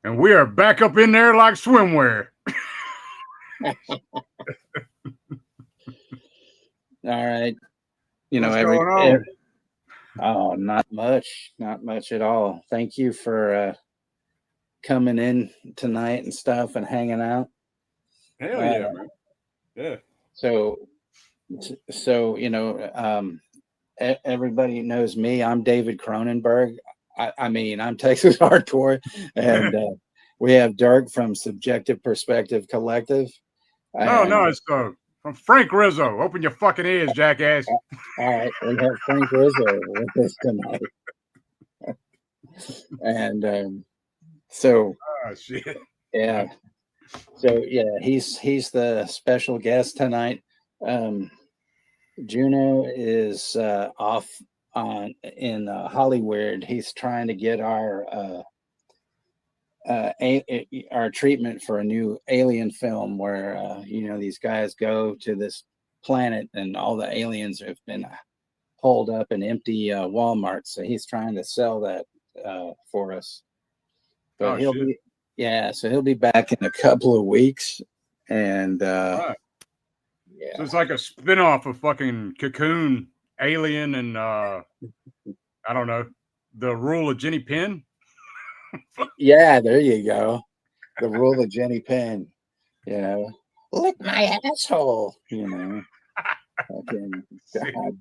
And we are back up in there like swimwear. All right. What's going on? Oh, not much at all. Thank you for coming in tonight and stuff and hanging out. Hell yeah, man. Yeah. So everybody knows me. I'm David Cronenberg. I mean, I'm Texas Hardcore, and we have Dirk from Subjective Perspective Collective. No, it's from Frank Rizzo. Open your fucking ears, jackass. All right, we have Frank Rizzo with us tonight, and oh shit, yeah, so yeah, he's the special guest tonight. Juno is off in Hollywood. He's trying to get our treatment for a new alien film where these guys go to this planet and all the aliens have been holed up in empty Walmarts. So he's trying to sell that for us. But he'll be back in a couple of weeks. And right. Yeah, so it's like a spinoff of fucking Cocoon, Alien, and I don't know, The Rule of Jenny Penn. Yeah, there you go. The Rule of Jenny Penn. You know, lick my asshole. You know, fucking God.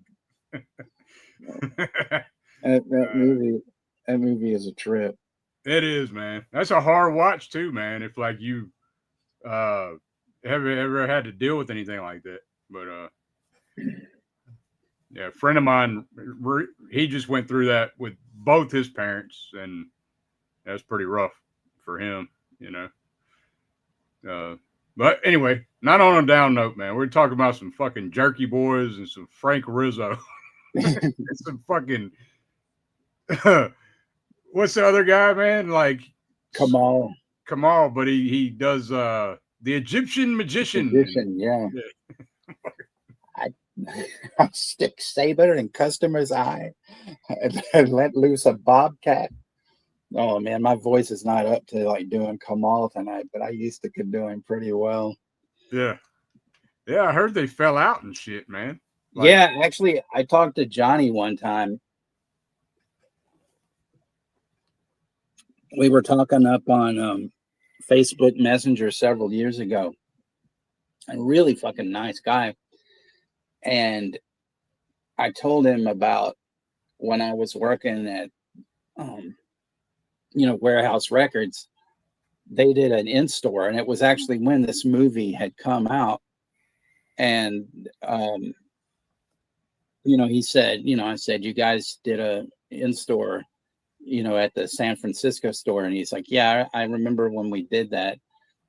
That movie is a trip. It is, man. That's a hard watch too, man. If like you have ever had to deal with anything like that, but yeah, a friend of mine, he just went through that with both his parents, and that's pretty rough for him, you know. But anyway, not on a down note, man. We're talking about some fucking Jerky Boys and some Frank Rizzo. Some fucking what's the other guy, man? Like Kamal, but he does the Egyptian magician. Yeah. I stick saber in customer's eye and let loose a bobcat. Oh man, my voice is not up to like doing Kamal tonight, but I used to could do him pretty well. Yeah, I heard they fell out and shit, man. Like, yeah, actually, I talked to Johnny one time. We were talking up on Facebook Messenger several years ago. A really fucking nice guy. And I told him about when I was working at, Warehouse Records. They did an in-store, and it was actually when this movie had come out. And, he said, I said, you guys did a in-store, at the San Francisco store. And he's like, yeah, I remember when we did that.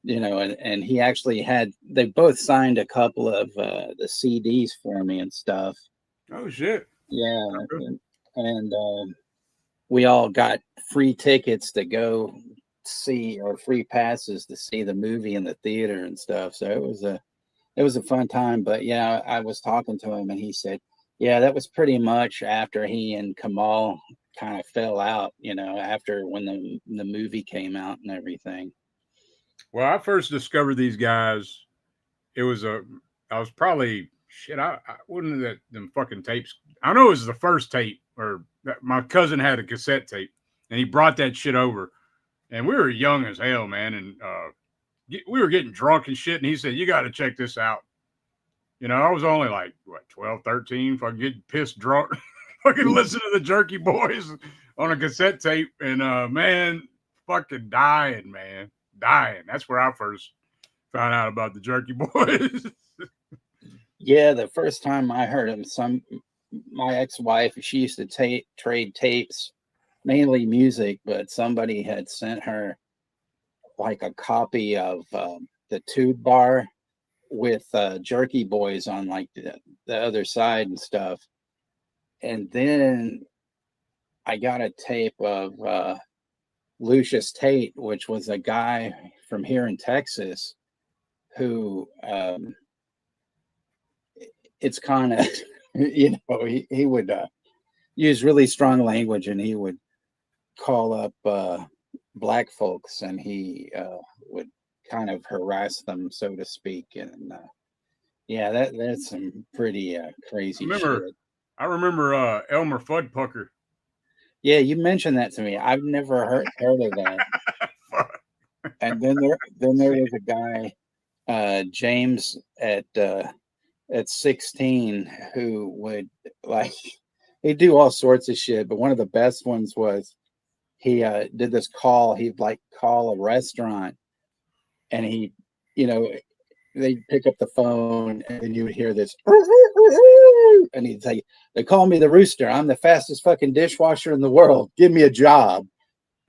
And he actually they both signed a couple of the CDs for me and stuff. Oh, shit. Yeah. And we all got free tickets to go see, or free passes to see the movie in the theater and stuff. So it was a fun time. But yeah, I was talking to him and he said, yeah, that was pretty much after he and Kamal kind of fell out, after when the movie came out and everything. Well, I first discovered these guys. I was probably shit. I wouldn't have them fucking tapes. I know it was the first tape, or my cousin had a cassette tape, and he brought that shit over, and we were young as hell, man, and we were getting drunk and shit, and he said, "You got to check this out." I was only like 12, 13. If I get pissed drunk, fucking listen to the Jerky Boys on a cassette tape, and man, fucking dying, man. That's where I first found out about the Jerky Boys. Yeah, the first time I heard him, my ex-wife, she used to trade tapes, mainly music, but somebody had sent her like a copy of the Tube Bar with Jerky Boys on like the other side and stuff. And then I got a tape of Lucius Tate, which was a guy from here in Texas who it's kind of, he would use really strong language, and he would call up black folks, and he would kind of harass them, so to speak. And yeah, that's some pretty crazy shit. I remember Elmer Fuddpucker. Yeah, you mentioned that to me. I've never heard of that. And then there was a guy, James at 16, who would like he'd do all sorts of shit. But one of the best ones was he did this call. He'd like call a restaurant, and you know, they'd pick up the phone, and then you would hear this, and he'd say, "They call me the Rooster. I'm the fastest fucking dishwasher in the world. Give me a job."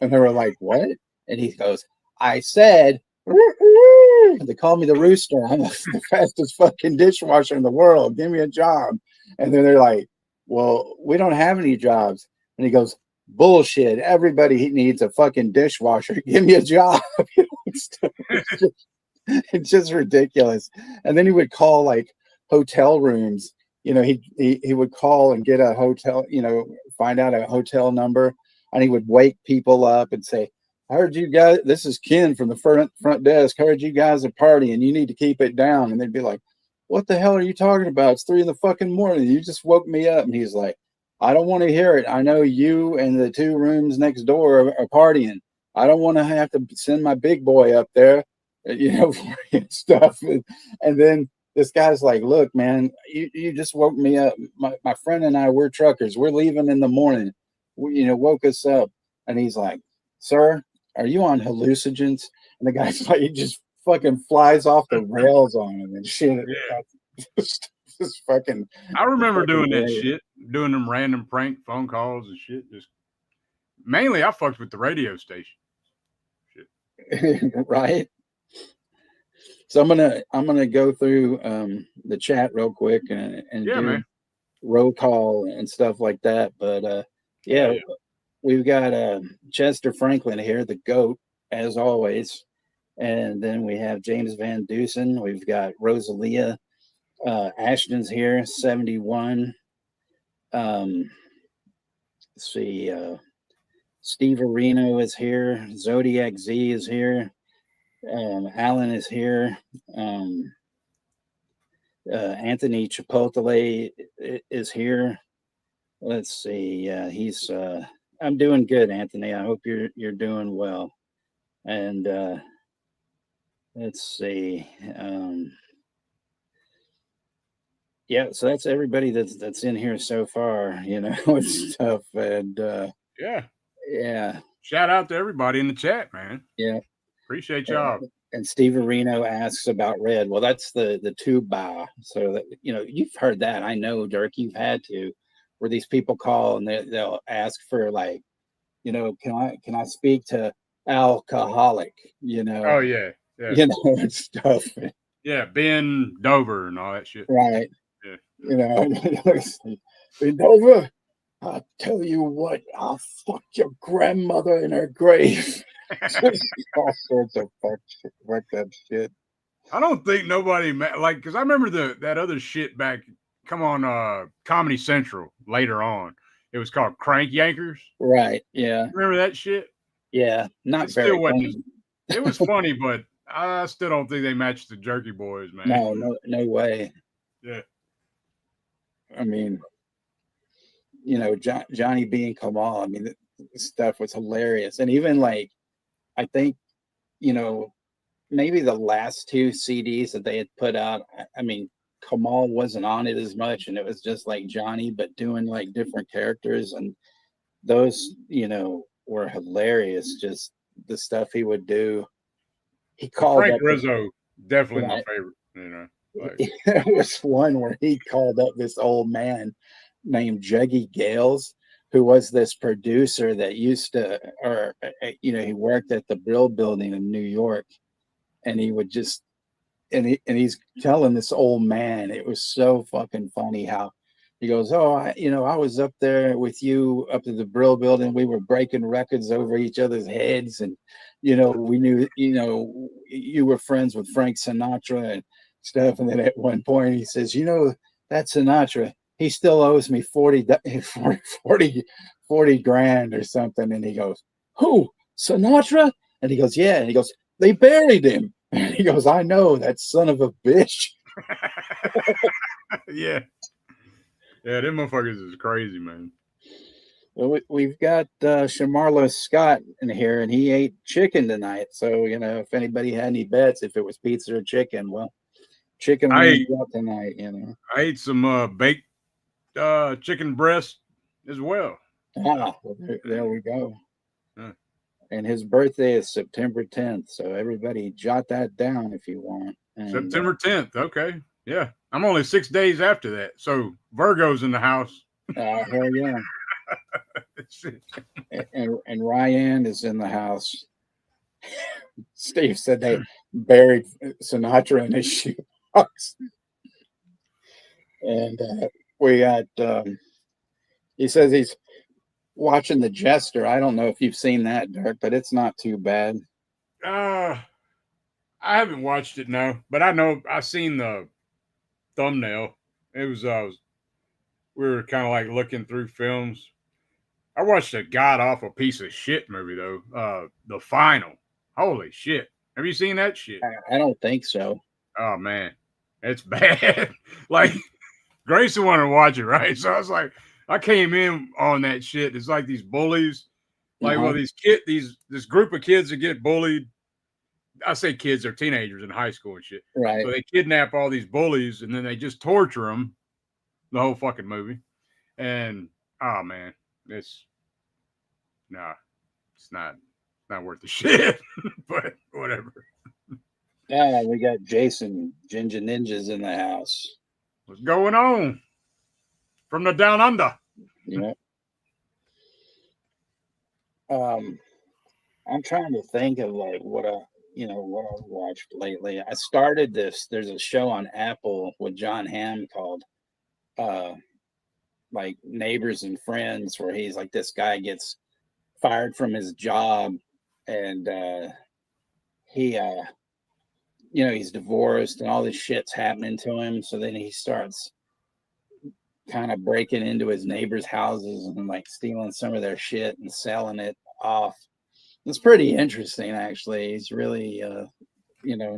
And they were like, "What?" And he goes, "I said, they call me the Rooster. I'm the fastest fucking dishwasher in the world. Give me a job." And then they're like, "Well, we don't have any jobs." And he goes, "Bullshit. Everybody needs a fucking dishwasher. Give me a job." It's just ridiculous. And then he would call like hotel rooms. He would call and get a hotel, find out a hotel number, and he would wake people up and say, "I heard you guys, this is Ken from the front desk. I heard you guys are partying. You need to keep it down." And they'd be like, "What the hell are you talking about? It's 3 in the fucking morning. You just woke me up." And he's like, "I don't want to hear it. I know you and the 2 rooms next door are partying. I don't want to have to send my big boy up there, for stuff." And then this guy's like, "Look, man, you just woke me up. My friend and I, we're truckers. We're leaving in the morning. Woke us up." And he's like, "Sir, are you on hallucinogens?" And the guy's like, he just fucking flies off the rails on him and shit. Yeah. Just fucking. I remember doing that shit, doing them random prank phone calls and shit. Just mainly, I fucked with the radio station. Shit. Right. So I'm gonna go through the chat real quick and do man. roll call and stuff like that. But yeah. We've got Chester Franklin here, the GOAT, as always. And then we have James Van Dusen. We've got Rosalia. Ashton's here, 71. Let's see. Steve Areno is here. Zodiac Z is here. Alan is here. Anthony Chipotle is here. Let's see. He's... I'm doing good, Anthony. I hope you're doing well. And let's see. Yeah, so that's everybody that's in here so far, and stuff. And yeah. Shout out to everybody in the chat, man. Yeah. Appreciate y'all. And Steve Areno asks about Red. Well, that's the tuba. So that you've heard that. I know, Dirk, you've had to. Where these people call and they'll ask for like, can I speak to alcoholic? Oh yeah. And stuff. Yeah, Ben Dover and all that shit. Right. Yeah. Ben Dover, I'll tell you what, I'll fuck your grandmother in her grave. All sorts of fuck that shit. I don't think nobody because I remember that other shit back. Come on, Comedy Central later on. It was called Crank Yankers. Right. Yeah. Remember that shit? Yeah. Not very funny. It was funny, but I still don't think they matched the Jerky Boys, man. No way. Yeah. I mean, Johnny B and Kamal. I mean, this stuff was hilarious, and even like, I think, maybe the last 2 CDs that they had put out. I mean, Kamal wasn't on it as much, and it was just like Johnny, but doing like different characters, and those, were hilarious. Just the stuff he would do. He called Frank Rizzo, definitely my favorite. There was one where he called up this old man named Juggy Gales, who was this producer that used to, he worked at the Brill Building in New York, and he would just. And he's telling this old man, it was so fucking funny how he goes, "Oh, I was up there with you up to the Brill Building. We were breaking records over each other's heads. And, we knew, you were friends with Frank Sinatra and stuff." And then at one point he says, "That Sinatra, he still owes me 40 grand or something." And he goes, "Who? Sinatra? And he goes, yeah. And he goes, they buried him. And he goes, I know, that son of a bitch. Yeah. Yeah, them motherfuckers is crazy, man. Well, we've got Shamarlo Scott in here, and he ate chicken tonight. So, if anybody had any bets, if it was pizza or chicken, well, chicken wins out tonight, I ate some baked chicken breast as well. Well, there we go. And his birthday is September 10th. So everybody jot that down if you want. And, September 10th. Okay. Yeah. I'm only 6 days after that. So Virgo's in the house. Hell yeah. and Ryan is in the house. Steve said they buried Sinatra in his shoebox. And we got, he says he's watching The Jester. I don't know if you've seen that, Dirk, but it's not too bad. I haven't watched it, no, but I know I've seen the thumbnail. It was, we were kind of like looking through films. I watched a god awful piece of shit movie though. The Final. Holy shit! Have you seen that shit? I don't think so. Oh man, it's bad. Like Grayson wanted to watch it, right? So I was like, I came in on that shit. It's like these bullies, like well, this group of kids that get bullied. I say kids, they're teenagers in high school and shit. Right. So they kidnap all these bullies and then they just torture them. The whole fucking movie. And oh man, it's not worth the shit. But whatever. Yeah, we got Jason Ginger Ninjas in the house. What's going on? From the down under. Yeah. I'm trying to think of like what I've watched lately. I started this. There's a show on Apple with John Hamm called like Neighbors and Friends, where he's like, this guy gets fired from his job and he he's divorced and all this shit's happening to him. So then he starts kind of breaking into his neighbors' houses and like stealing some of their shit and selling it off. It's pretty interesting, actually. He's really,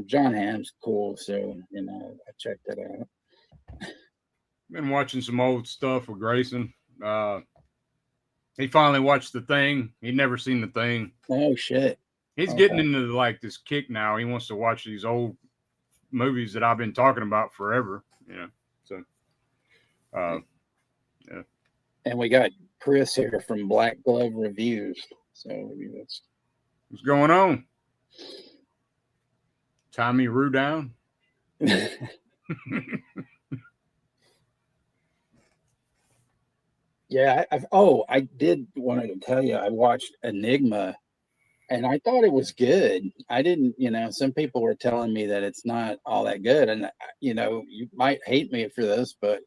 John Hamm's cool. So, I checked it out. Been watching some old stuff with Grayson. He finally watched The Thing. He'd never seen The Thing. Oh, shit. He's getting into like this kick now. He wants to watch these old movies that I've been talking about forever, So, yeah. And we got Chris here from Black Glove Reviews. So that's what's going on. Tommy Rue down. Yeah, I did wanted to tell you I watched Enigma and I thought it was good. I didn't, some people were telling me that it's not all that good. And, you might hate me for this, but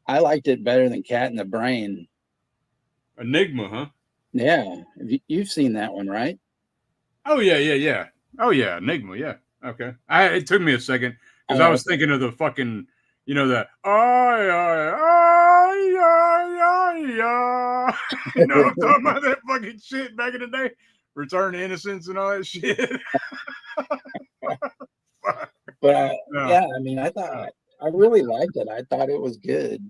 I liked it better than Cat in the Brain. Enigma, huh? Yeah. You've seen that one, right? Oh, yeah. Oh, yeah. Enigma, yeah. Okay. It took me a second because I was thinking of the fucking, the, I'm talking about that fucking shit back in the day. Return to Innocence and all that shit. But yeah, I mean, I really liked it. I thought it was good.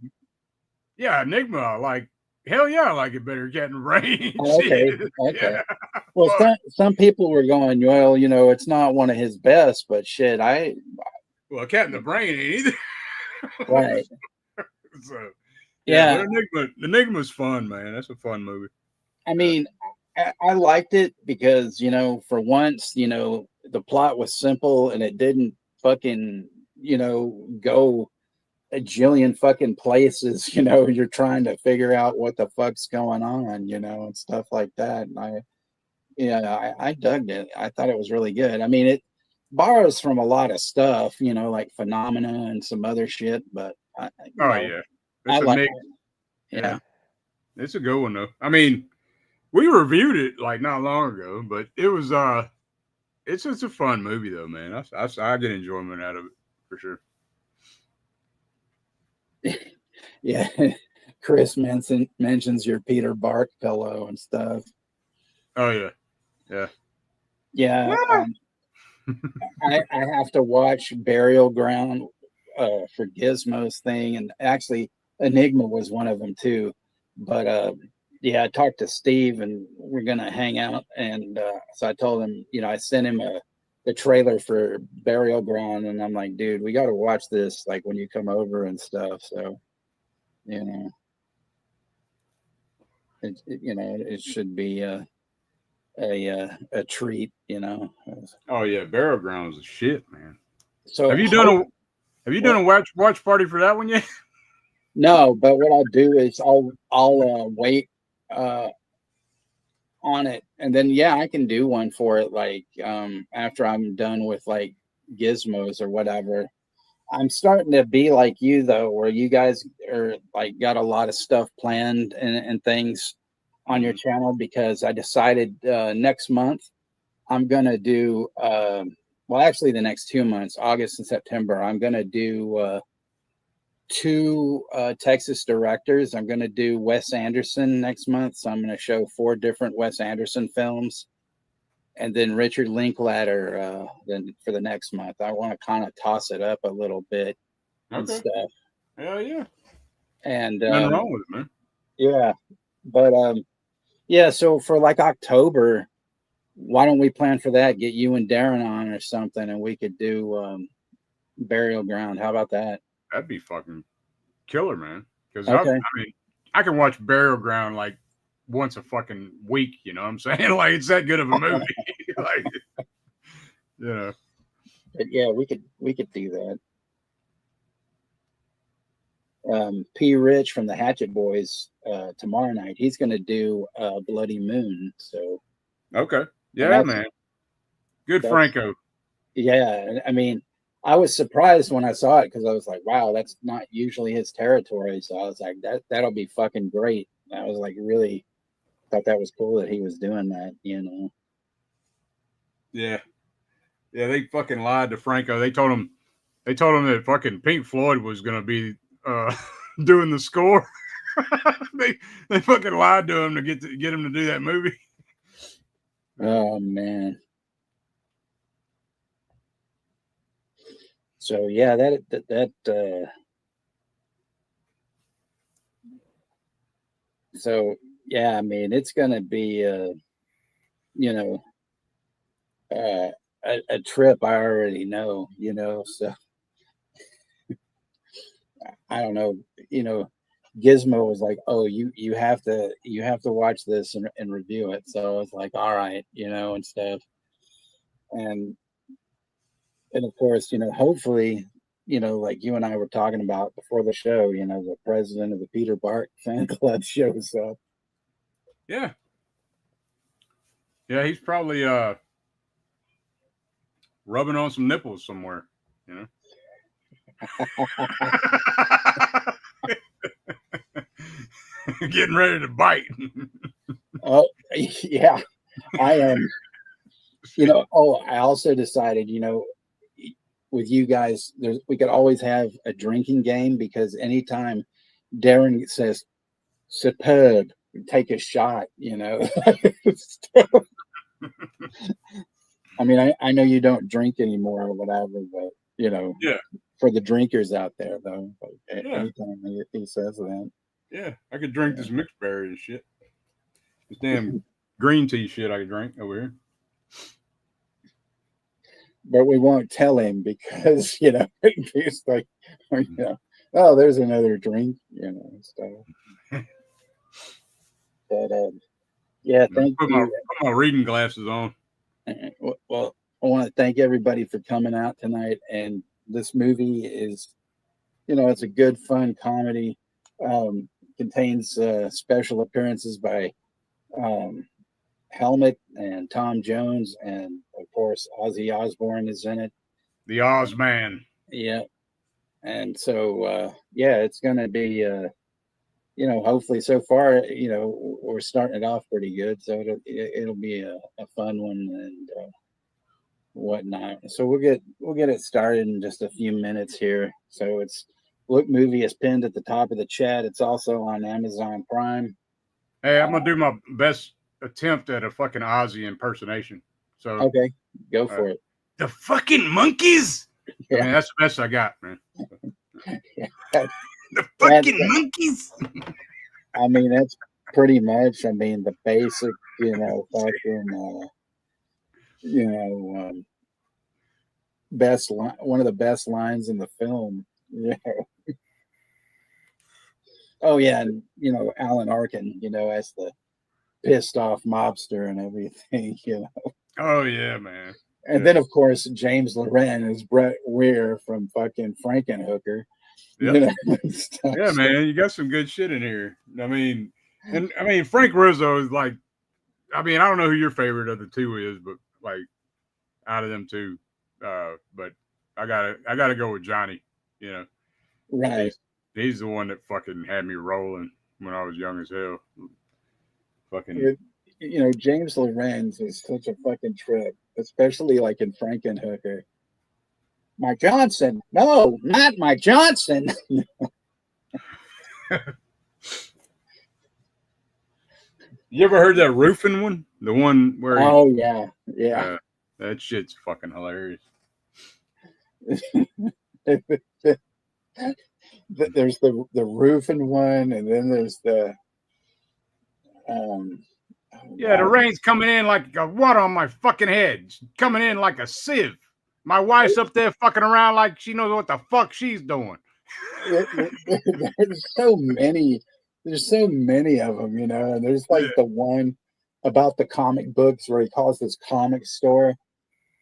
Yeah, Enigma, like hell yeah, I like it better. Cat in the Brain. Okay. Yeah. Well, some people were going, well, it's not one of his best, but shit, well, Cat in the Brain ain't either. Right. So yeah, but Enigma's fun, man. That's a fun movie. I mean, I liked it because, for once, the plot was simple and it didn't fucking, go a jillion fucking places. You're trying to figure out what the fuck's going on, and stuff like that. And I dug it. I thought it was really good. I mean, it borrows from a lot of stuff, like Phenomena and some other shit, but yeah. I like it. Yeah. It's a good one though. I mean, we reviewed it like not long ago, but it was it's just a fun movie though, man. I get enjoyment out of it for sure. Yeah. Chris mentions your Peter Bark pillow and stuff. Oh yeah. Yeah. Yeah. I have to watch Burial Ground for Gizmo's thing, and actually Enigma was one of them too. But yeah, I talked to Steve, and we're gonna hang out, and so I told him, I sent him the trailer for Burial Ground, and I'm like, dude, we got to watch this like when you come over and stuff. So, it should be a treat, Oh yeah, Barrel Grounds is shit, man. So Have you done a watch party for that one yet? No, but what I'll do is I'll wait on it, and then I can do one for it like after I'm done with like gizmos or whatever. I'm starting to be like you though, where you guys are like got a lot of stuff planned and things on your channel, because I decided next month I'm gonna do well, actually the next 2 months, August and September, I'm gonna do two Texas directors. I'm going to do Wes Anderson next month. So I'm going to show 4 different Wes Anderson films. And then Richard Linklater then for the next month. I want to kind of toss it up a little bit and stuff. Hell yeah. And nothing wrong with it, man. Yeah. But yeah, so for like October, why don't we plan for that? Get you and Darren on or something, and we could do Burial Ground. How about that? That'd be fucking killer, man. Because okay. I can watch Burial Ground like once a fucking week. You know what I'm saying? Like it's that good of a movie. Like, But yeah, we could do that. P. Rich from the Hatchet Boys tomorrow night. He's going to do Bloody Moon. So okay, yeah, man. Good Franco. Yeah, I mean, I was surprised when I saw it because I was like, wow, that's not usually his territory. So I was like, that'll be fucking great. I was like, really thought that was cool that he was doing that, Yeah. Yeah, they fucking lied to Franco. They told him that fucking Pink Floyd was gonna be doing the score. they fucking lied to him to get him to do that movie. Oh man. So yeah, so yeah, I mean, it's gonna be a trip. I already know, so I don't know, Gizmo was like, oh, you have to watch this and review it. So I was like, all right, and stuff. And of course, hopefully, like you and I were talking about before the show, the president of the Peter Bark fan club shows up. Yeah. Yeah, he's probably rubbing on some nipples somewhere, Getting ready to bite. Oh, yeah. I am. I also decided, with you guys, we could always have a drinking game, because anytime Darren says superb, take a shot, I mean, I know you don't drink anymore or whatever, but yeah, for the drinkers out there though, anytime he says that. Yeah, I could drink this mixed berry and shit. This damn green tea shit I could drink over here. But we won't tell him because, he's like, oh, there's another drink, stuff. But yeah, thank you. Put my reading glasses on. Well, I want to thank everybody for coming out tonight. And this movie is, it's a good, fun comedy. Contains special appearances by Helmet and Tom Jones, and of course Ozzy Osbourne is in it. The Oz Man. Yeah. And so it's gonna be hopefully so far, we're starting it off pretty good. So it'll be a fun one and whatnot. So we'll get it started in just a few minutes here. So it's LookMovie is pinned at the top of the chat. It's also on Amazon Prime. Hey, I'm gonna do my best attempt at a fucking Ozzy impersonation. So Okay, go for it. The fucking monkeys. Yeah. I mean, that's the best I got, man. Yeah. The fucking monkeys. I mean, that's pretty much. I mean, the basic, fucking, best line, one of the best lines in the film. Yeah. Oh yeah, and Alan Arkin, as the pissed off mobster and everything, Oh yeah, man. And then of course James Loren is Brett Weir from fucking Frankenhooker. Yep. Yeah, man, you got some good shit in here. I mean, Frank Rizzo is like, I don't know who your favorite of the two is, but like out of them two, but I gotta go with Johnny. Right. He's the one that fucking had me rolling when I was young as hell. Fucking. James Lorenz is such a fucking trip, especially like in Frankenhooker. Mike Johnson. No, not Mike Johnson. You ever heard that roofing one? The one where yeah. That shit's fucking hilarious. There's the roofing one, and then there's the the rain's coming in like a water on my fucking head. It's coming in like a sieve. My wife's up there fucking around like she knows what the fuck she's doing. There's so many. There's so many of them, and there's like the one about the comic books where he calls this comic store,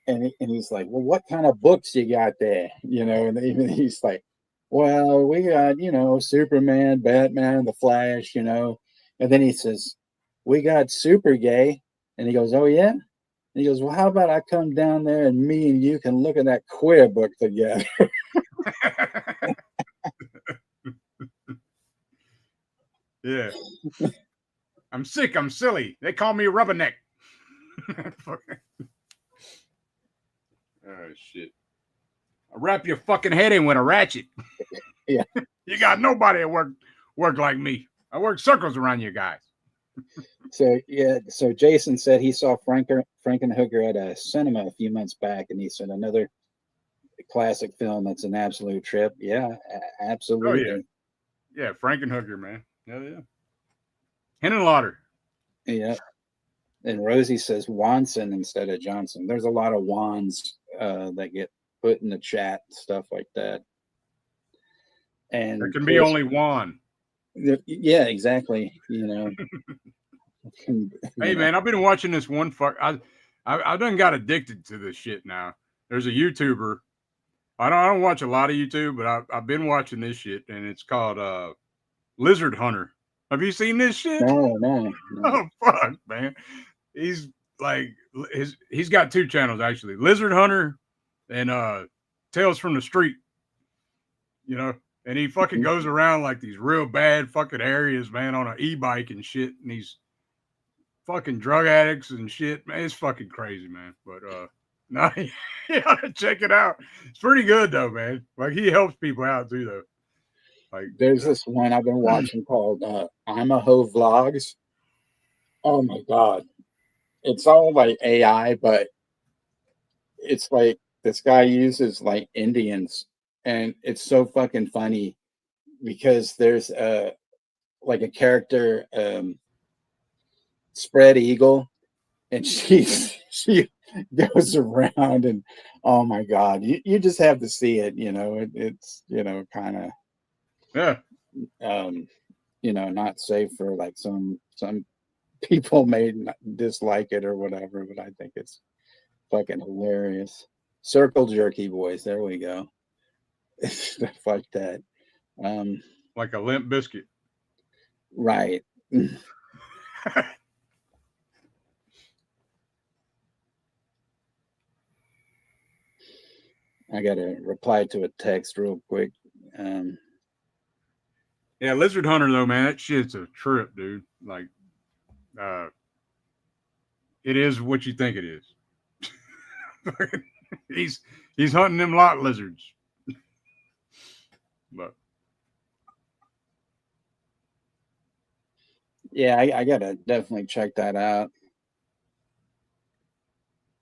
and he's like, well, what kind of books you got there? And even he's like, well, we got, Superman, Batman, The Flash, and then he says, we got Super Gay. And he goes, oh, yeah? And he goes, well, how about I come down there and me and you can look at that queer book together? Yeah. I'm sick. I'm silly. They call me Rubberneck. Oh, shit. I wrap your fucking head in with a ratchet. Yeah. You got nobody that work like me. I work circles around you guys. So Jason said he saw Frankenhooker at a cinema a few months back, and he said another classic film that's an absolute trip. Yeah, absolutely. Oh, yeah. Yeah, Frankenhooker, man. Hell yeah. Henenlotter. Yeah. And Rosie says Wanson instead of Johnson. There's a lot of Wans that get put in the chat, stuff like that. And there can be only one. Yeah, exactly. Hey, man, I've been watching this one I done got addicted to this shit now. There's a YouTuber. I don't watch a lot of YouTube, but I've been watching this shit, and it's called Lizard Hunter. Have you seen this shit? No. Oh, fuck, man. He's like, he's got two channels, actually. Lizard Hunter and Tales from the Street. And he fucking goes around like these real bad fucking areas, man, on an e-bike and shit. And he's fucking drug addicts and shit, man. It's fucking crazy, man. But no, you gotta check it out. It's pretty good though, man. Like he helps people out too, though. Like there's this one I've been watching called I'm a Ho Vlogs. Oh my god, it's all like AI, but it's like this guy uses like Indians, and it's so fucking funny because there's like a character Spread Eagle, and she goes around, and oh my god, you just have to see it. It's kind of not safe for like some people may dislike it or whatever, but I think it's fucking hilarious. Circle Jerky Boys, there we go. Stuff like that. Like a Limp Biscuit. Right. I gotta reply to a text real quick. Yeah, Lizard Hunter though, man, that shit's a trip, dude. Like, it is what you think it is. he's hunting them lot lizards. But Yeah, I gotta definitely check that out.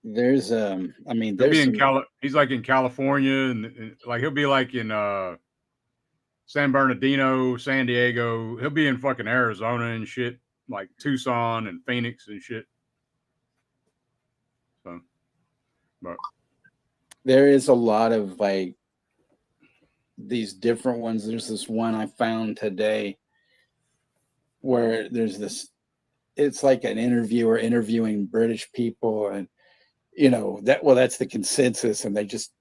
There's I mean, He'll be there's in some. He's like in California, and like he'll be like in San Bernardino, San Diego. He'll be in fucking Arizona and shit, like Tucson and Phoenix and shit. So, but There is a lot of like these different ones. There's this one I found today where there's this. It's like an interviewer interviewing British people, and that's the consensus, and they just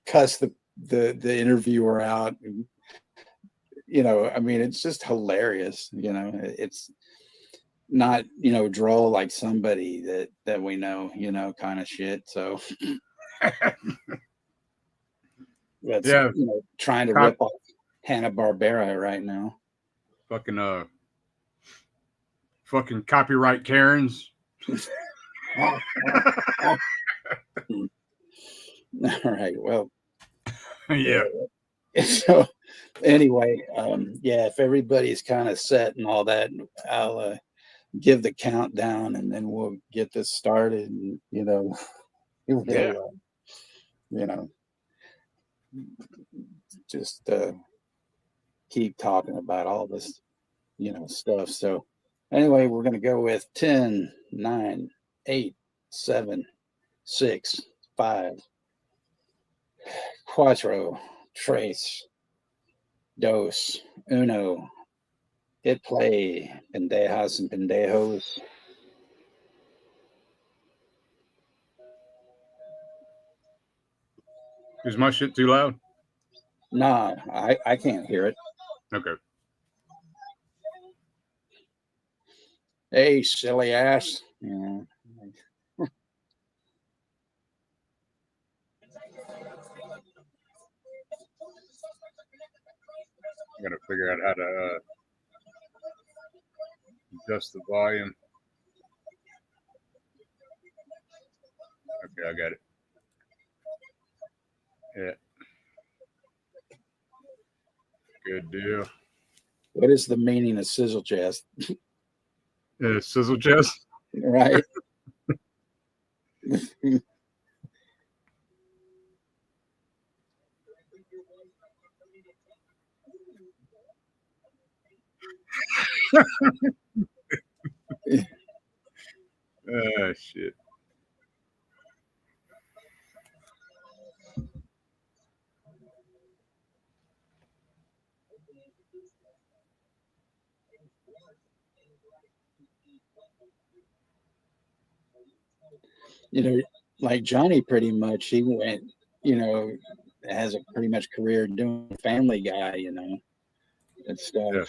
cuss the interviewer out. And, I mean, it's just hilarious. It's not droll like somebody that we know, kind of shit. So that's yeah, trying to rip off Hanna-Barbera right now. fucking fucking copyright Karens. All right, well, Yeah. So anyway, yeah, if everybody's kind of set and all that, I'll give the countdown, and then we'll get this started. And we'll, Yeah. just keep talking about all this, stuff. So anyway, we're going to go with 10, 9, 8, 7, 6, 5, cuatro, tres, dos, uno. Hit play, pendejas and pendejos. Is my shit too loud? Nah, I can't hear it. Okay. Hey, silly ass. Yeah. I gotta figure out how to adjust the volume. Okay, I got it. Yeah. Good deal. What is the meaning of sizzle chest? Sizzle chest. Right. Shit. Like Johnny, pretty much, he went, has a pretty much career doing Family Guy, and stuff. Yeah.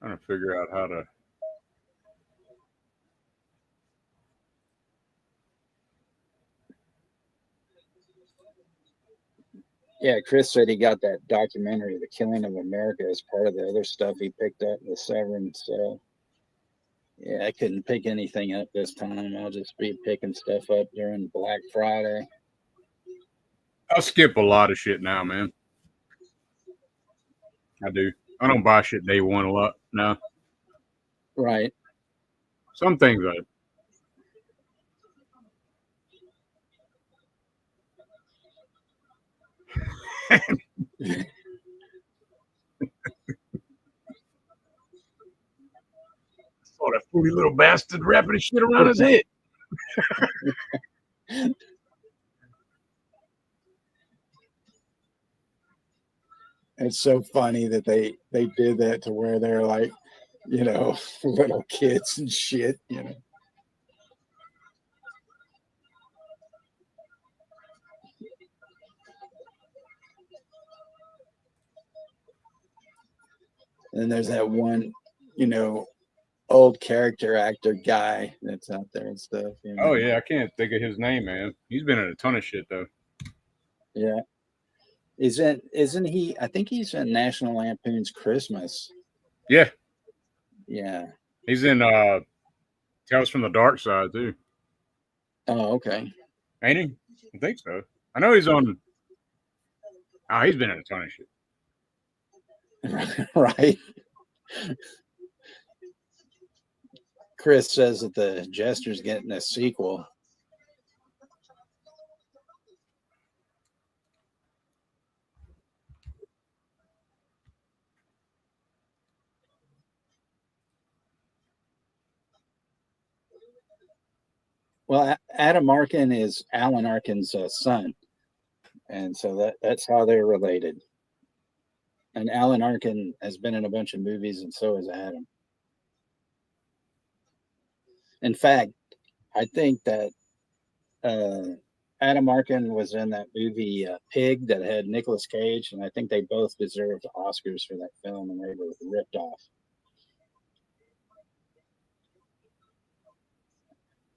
Trying to figure out how to. Yeah, Chris said he got that documentary, The Killing of America, as part of the other stuff he picked up with Severance. So, yeah, I couldn't pick anything up this time. I'll just be picking stuff up during Black Friday. I'll skip a lot of shit now, man. I do. I don't buy shit day one a lot. No. Right. Some things I. Saw that fruity little bastard wrapping his shit around his head. It's so funny that they did that to where they're like, little kids and shit, And there's that one, old character actor guy that's out there and stuff. Oh yeah, I can't think of his name, man. He's been in a ton of shit though. Yeah. Isn't he? I think he's in National Lampoon's Christmas. Yeah. Yeah. He's in Tales from the Dark Side too. Oh, okay. Ain't he? I think so. I know he's on. Oh, he's been in a ton of shit. Right. Chris says that the Jester's getting a sequel. Well, Adam Arkin is Alan Arkin's son, and so that's how they're related. And Alan Arkin has been in a bunch of movies, and so has Adam. In fact, I think that Adam Arkin was in that movie Pig that had Nicolas Cage, and I think they both deserved Oscars for that film, and they were ripped off.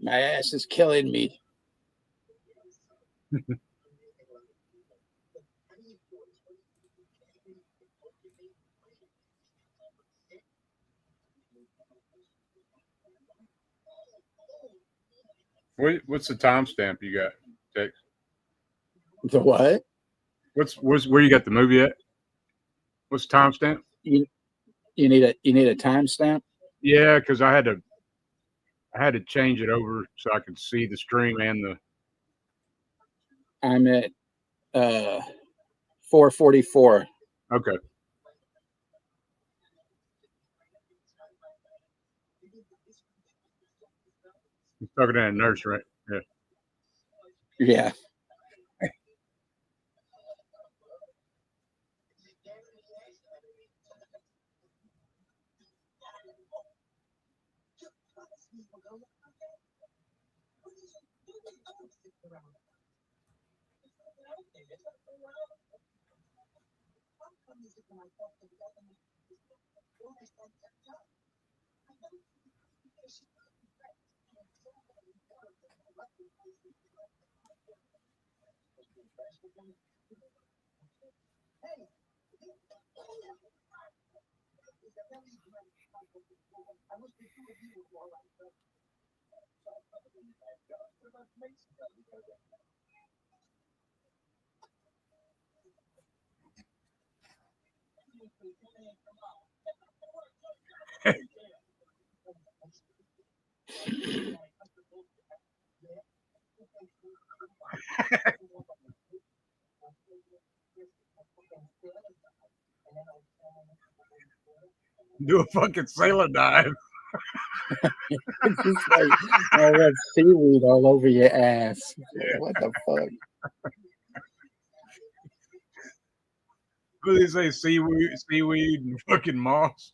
My ass is killing me. What's the timestamp you got, Tex? The what? What's where you got the movie at? What's the timestamp? You need a timestamp? Yeah, because I had to change it over so I could see the stream and the. I'm at 4:44. Okay. He's talking to a nurse, right? Yeah. Yeah. Do a fucking sailor dive. It's just like all that seaweed all over your ass. Yeah. What the fuck? What do they say? Seaweed, and fucking moss.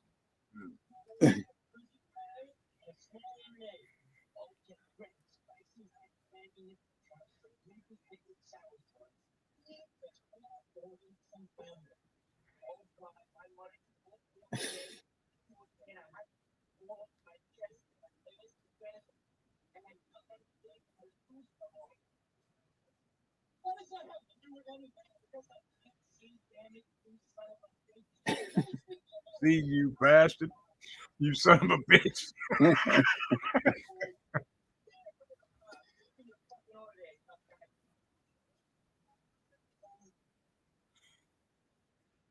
See, you bastard. You son of a bitch.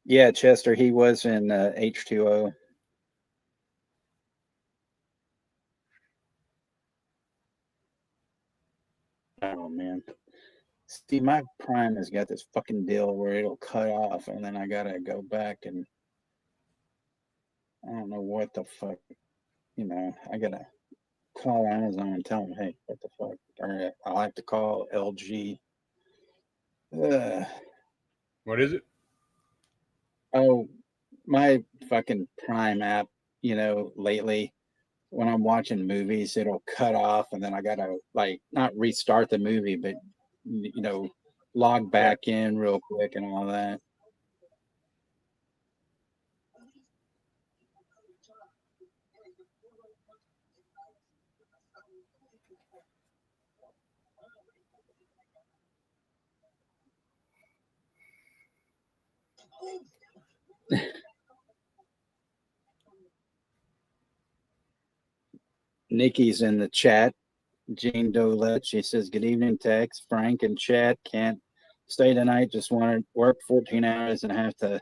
Yeah, Chester, he was in H2O. Oh, man. See, my Prime has got this fucking deal where it'll cut off, and then I gotta go back and I don't know what the fuck. I gotta call Amazon and tell them, hey, what the fuck? Or I'll have to call LG. What is it? Oh, my fucking Prime app, lately when I'm watching movies, it'll cut off and then I gotta not restart the movie, but log back in real quick and all that. Nikki's in the chat. Jean Dolette, she says, good evening, Tex. Frank and chat can't stay tonight. Just want to work 14 hours and have to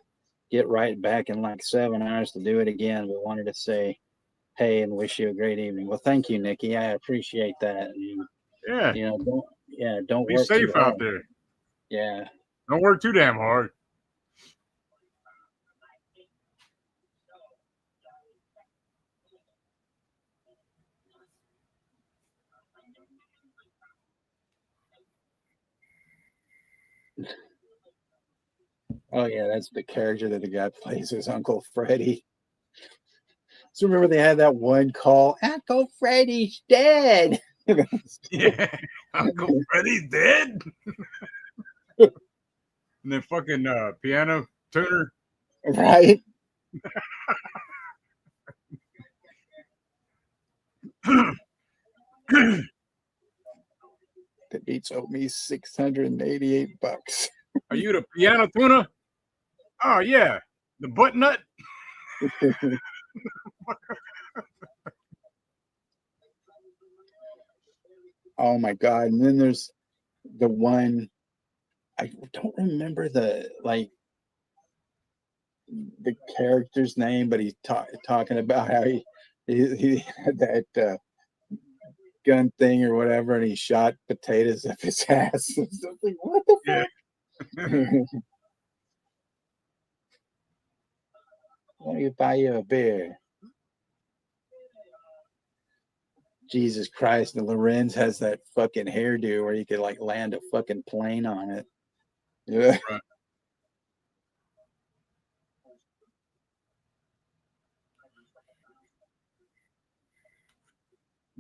get right back in like 7 hours to do it again. We wanted to say hey and wish you a great evening. Well, thank you, Nikki. I appreciate that. And, Yeah. Don't Be work safe too out hard. there. Yeah. Don't work too damn hard. Oh yeah, that's the character that the guy plays as Uncle Freddy. So remember they had that one call, Uncle Freddy's dead. Yeah. Uncle Freddy's dead. And then fucking piano tuner. Right? The beats owed me $688. Are you the piano tuner? Oh yeah. The butt nut. Oh my god. And then there's the one, I don't remember the character's name, but he's talking about how he had that gun thing or whatever, and he shot potatoes up his ass. Like, what the fuck? Let me buy you a beer. Jesus Christ, and Lorenz has that fucking hairdo where you could like land a fucking plane on it. Yeah. Right.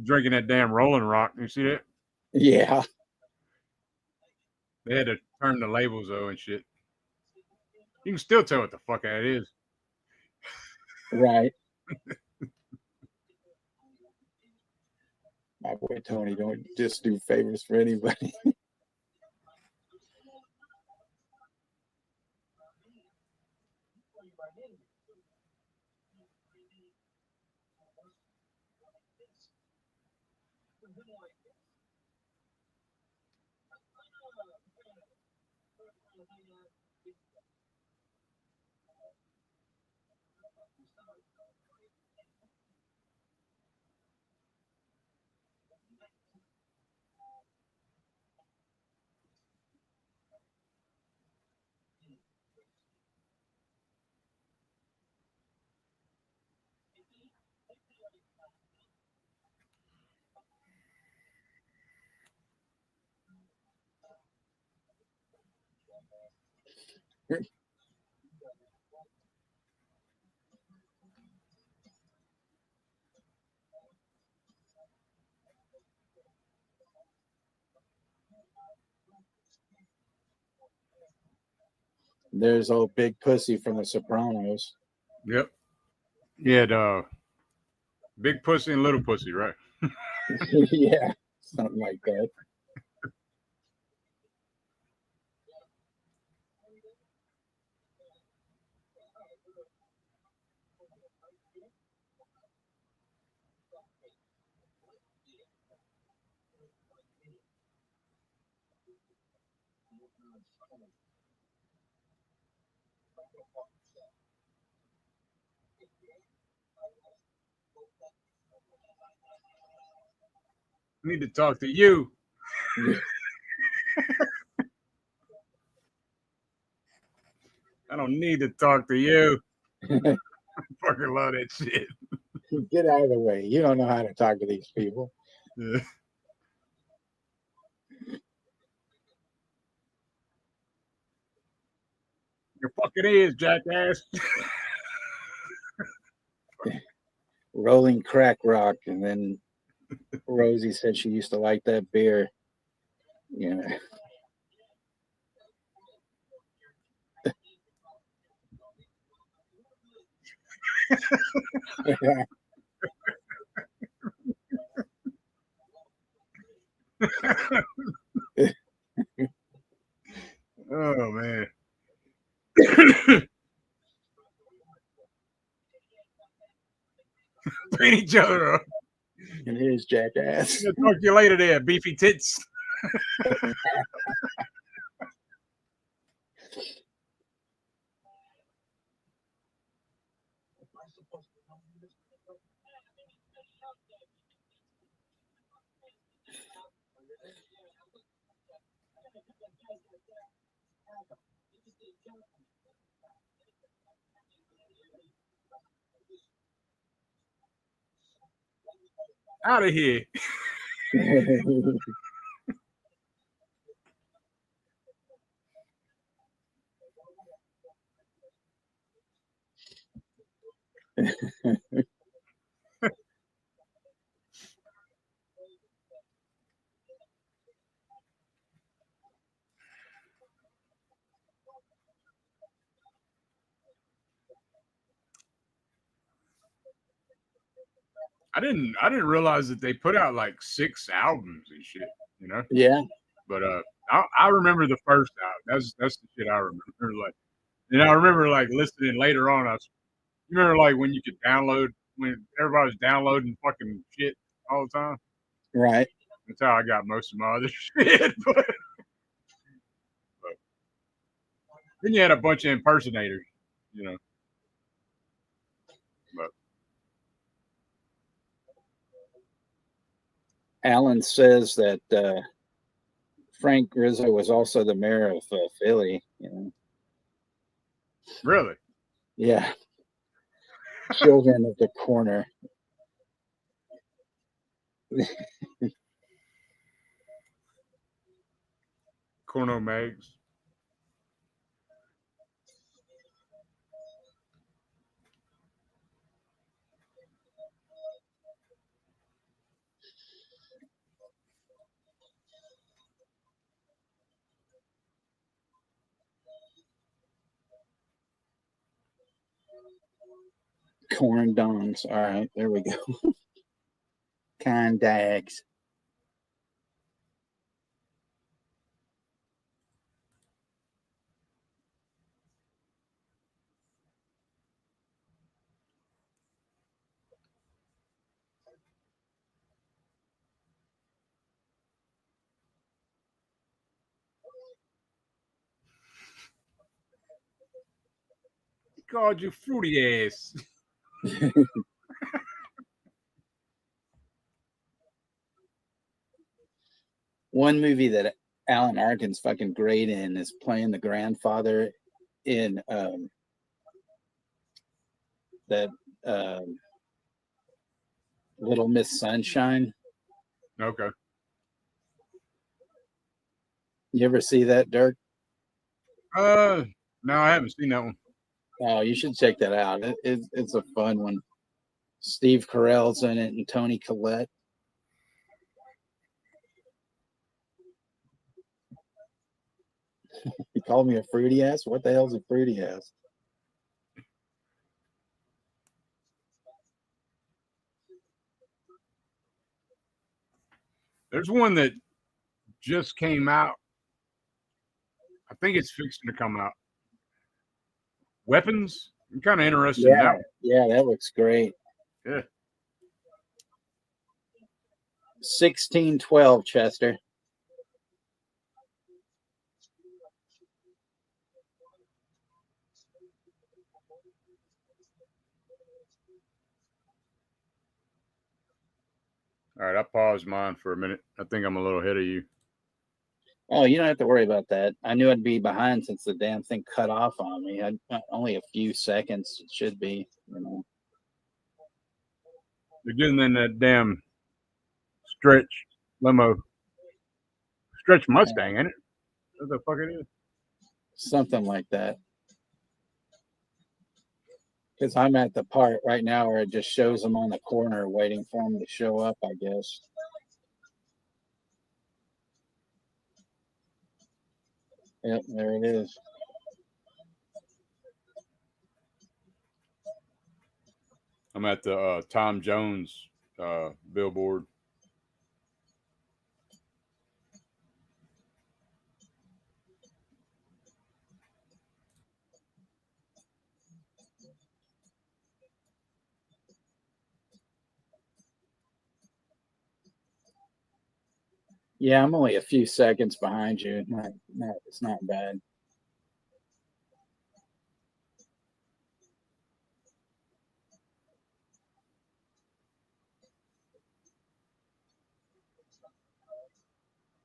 Drinking that damn Rolling Rock. You see that? Yeah. They had to turn the labels though and shit. You can still tell what the fuck that is. Right. My boy Tony, don't just do favors for anybody. There's old Big Pussy from The Sopranos. Yep. Yeah, the big pussy and little pussy, right? Yeah, something like that. I need to talk to you. I don't need to talk to you. I fucking love that shit. Get out of the way. You don't know how to talk to these people. Yeah. Your fucking is, jackass. Rolling crack rock. And then Rosie said she used to like that beer. Yeah. Oh man. Beat each other up. And here's jackass. I'll talk to you later there, beefy tits. Out of here. I didn't realize that they put out like 6 albums and shit, you know. Yeah. But I remember the first album. That's the shit I remember. Like, and I remember like listening later on. You remember like when you could download, when everybody was downloading fucking shit all the time. Right. That's how I got most of my other shit. But then you had a bunch of impersonators, you know. But Alan says that Frank Rizzo was also the mayor of Philly. You know. really, Yeah. Children of the Corner. Corno Mags. Corn dongs. All right, there we go. Condags. He called you fruity ass. One movie that Alan Arkin's fucking great in is playing the grandfather in that Little Miss Sunshine. Okay. You ever see that, Dirk? No, I haven't seen that one. Oh, you should check that out. It's a fun one. Steve Carell's in it and Toni Collette. You called me a fruity ass? What the hell's a fruity ass? There's one that just came out. I think it's fixing to come out. Weapons. I'm kind of interested in that one. Yeah, that looks great. Yeah. 1612, Chester. All right, I paused mine for a minute. I think I'm a little ahead of you. Oh, you don't have to worry about that. I knew I'd be behind since the damn thing cut off on me. Only a few seconds it should be, you know. They're getting in that damn stretch limo, stretch Mustang, ain't it? What the fuck it is? Something like that. Because I'm at the part right now where it just shows them on the corner waiting for them to show up, I guess. Yep, there it is. I'm at the Tom Jones billboard. Yeah, I'm only a few seconds behind you. It's not bad.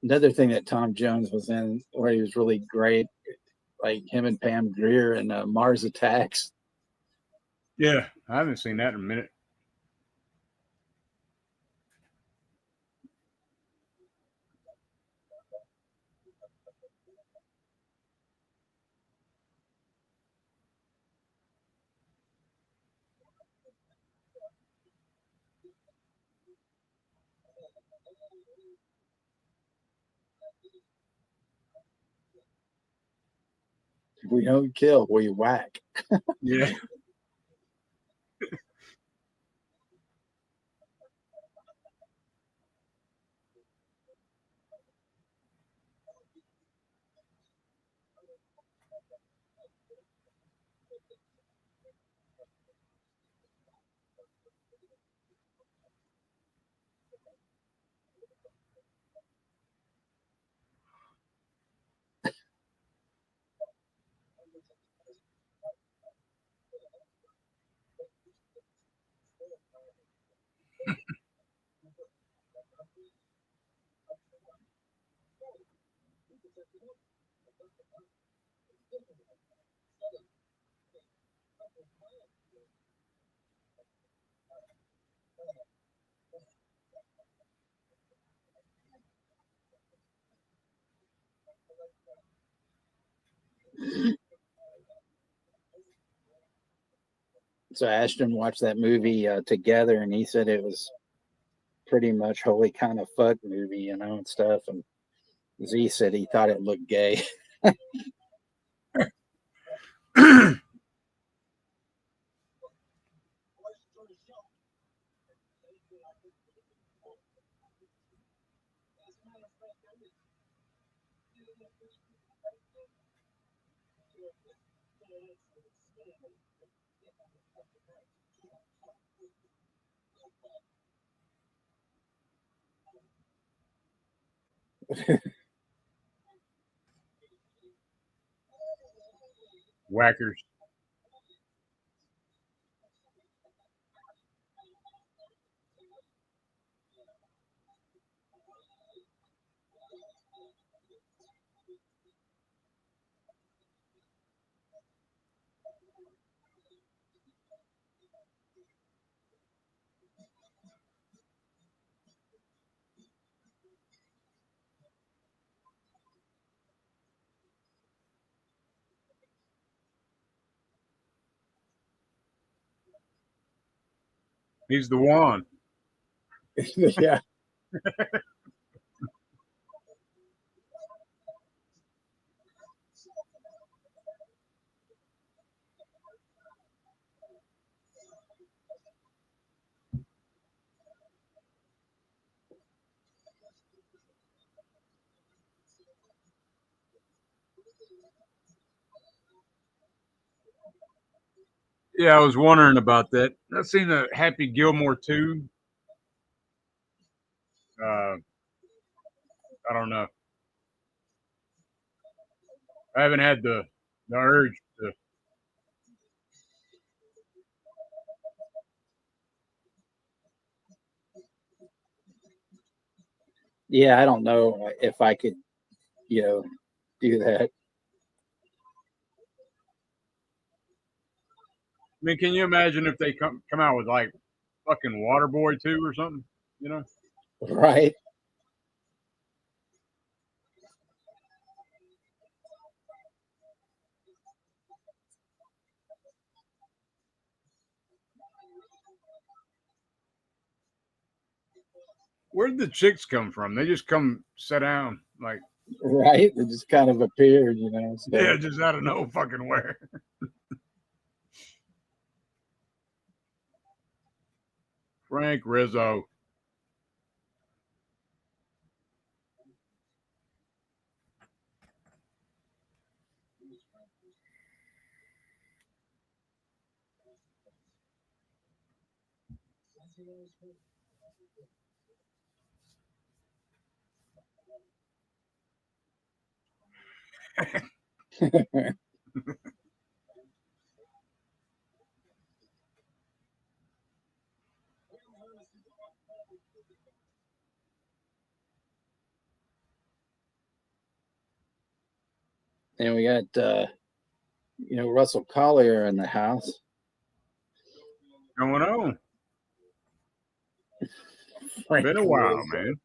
Another thing that Tom Jones was in where he was really great, like him and Pam Grier in Mars Attacks. Yeah, I haven't seen that in a minute. We don't kill, we whack. Yeah. So Ashton watched that movie together, and he said it was pretty much holy kind of fuck movie, and stuff. And Z said he thought it looked gay. Whackers. He's the one. Yeah. Yeah, I was wondering about that. I've seen the Happy Gilmore 2. I don't know. I haven't had the urge to. Yeah, I don't know if I could, you know, do that. I mean, can you imagine if they come out with like fucking Waterboy 2 or something? You know, Right. where did the chicks come from? They just come sit down, like, Right. It just kind of appeared. yeah, So just out of no fucking where. Frank Rizzo. And we got Russell Collier in the house. Going on? Frank Been a while, Rizzo. man.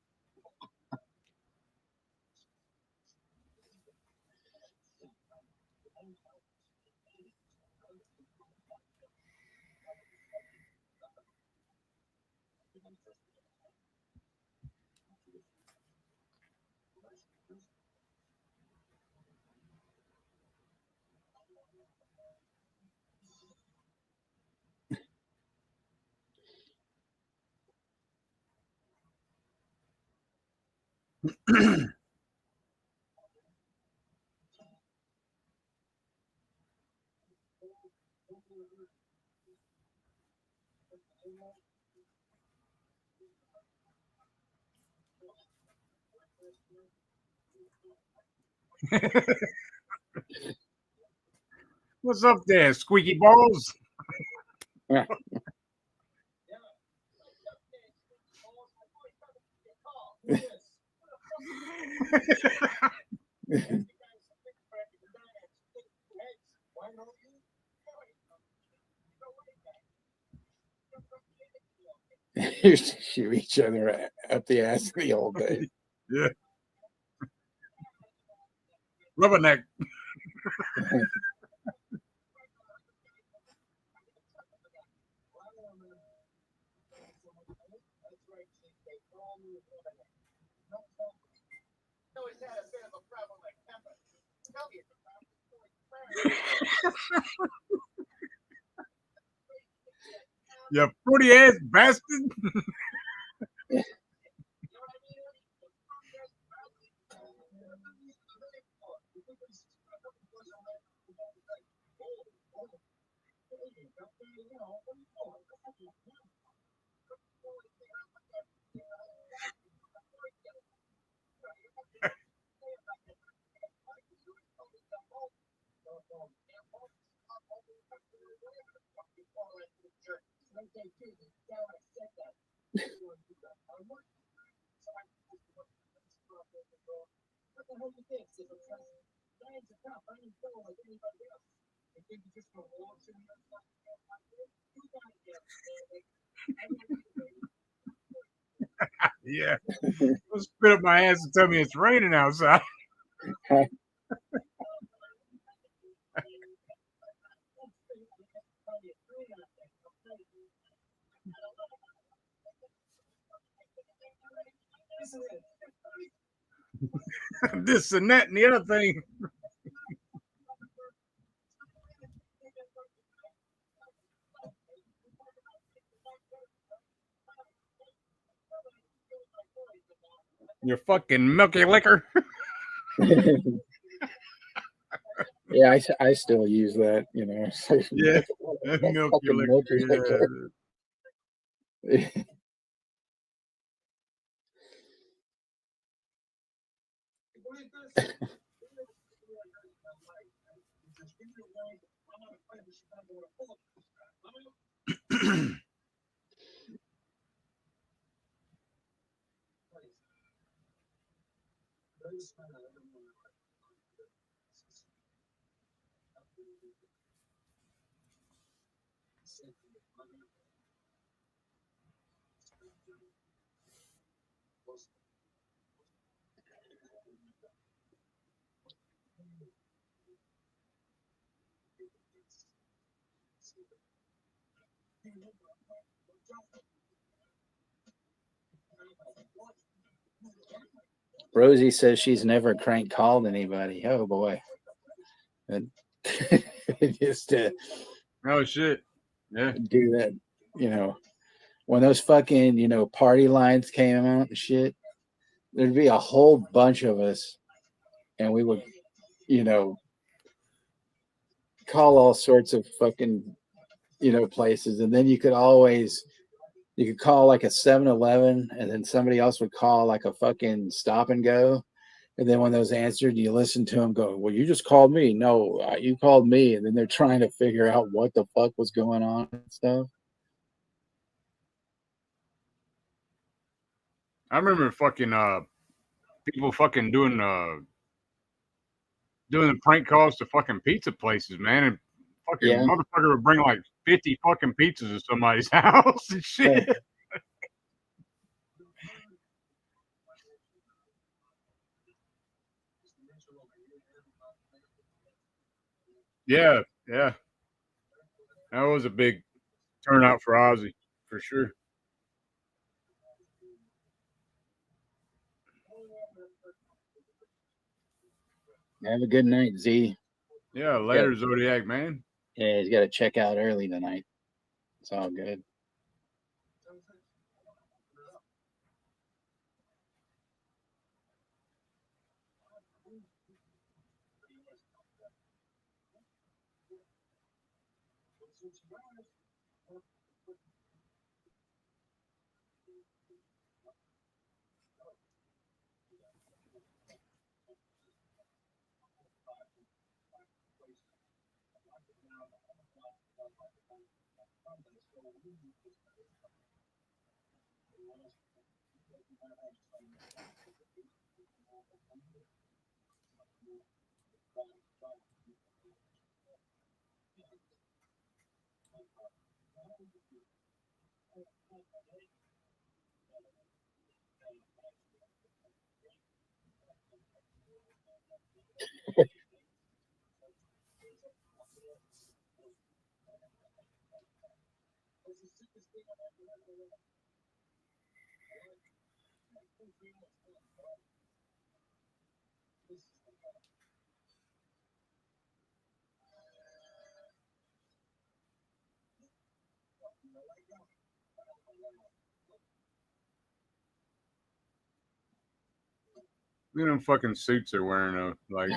What's up there, squeaky balls? Yeah. Shoot each other up the ass the whole day. Yeah. Rubberneck. You fruity ass bastard. Yeah. Don't spit up my ass and tell me it's raining outside. This and that and the other thing. You fucking milky liquor. Yeah, I still use that, Yeah. Fucking Milky liquor. milky Yeah. Rosie says she's never crank called anybody. Oh boy. And just to Oh shit. Yeah. do that, when those fucking, party lines came out and shit, there'd be a whole bunch of us and we would, you know, call all sorts of fucking, places. And then you could call like a 7-Eleven and then somebody else would call like a fucking Stop and Go. And then when those answered, you listen to them go, well, you just called me. No, you called me. And then they're trying to figure out what the fuck was going on and stuff. I remember fucking people fucking doing doing the prank calls to fucking pizza places, man, and fucking Yeah. motherfucker would bring like 50 fucking pizzas to somebody's house and shit. Yeah, yeah. That was a big turnout for Ozzy, for sure. Have a good night, Z. Yeah, later, Zodiac, man. Yeah, he's got to check out early tonight. It's all good. Look at them fucking suits they're wearing, though. Like,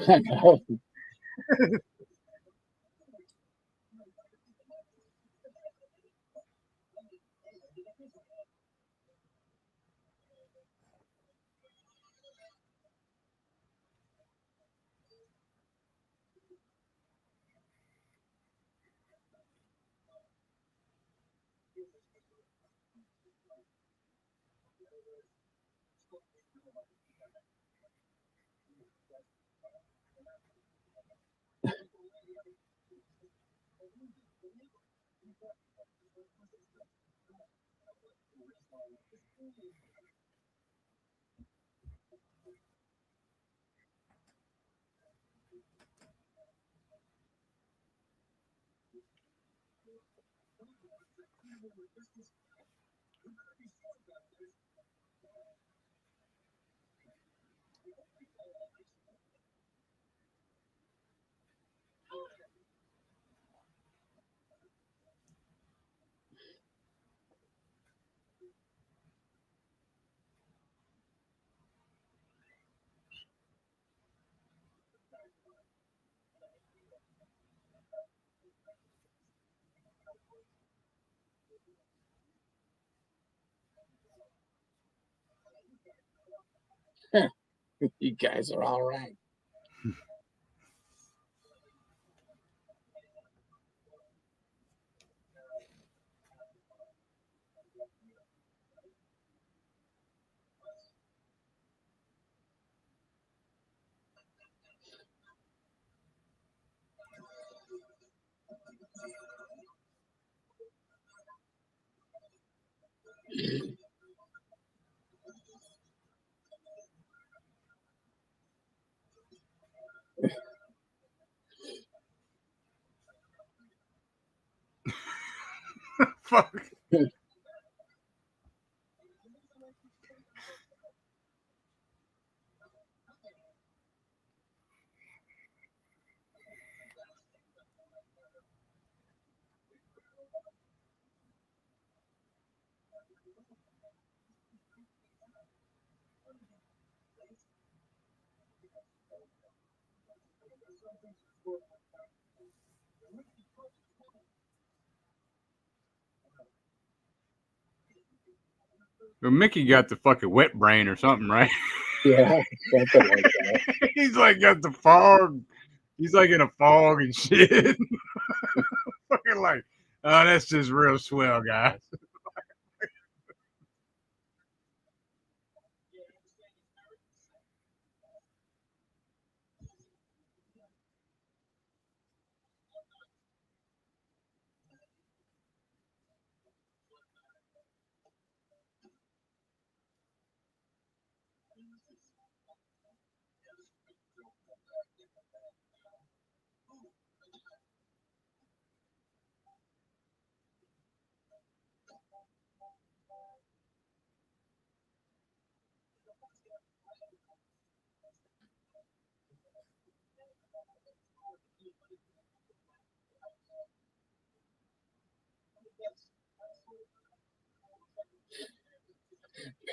You guys are all right. fuck. Well, Mickey got the fucking wet brain or something, right? Yeah, something like that. He's like got the fog. He's like in a fog and shit. Fucking like, oh, that's just real swell, guys.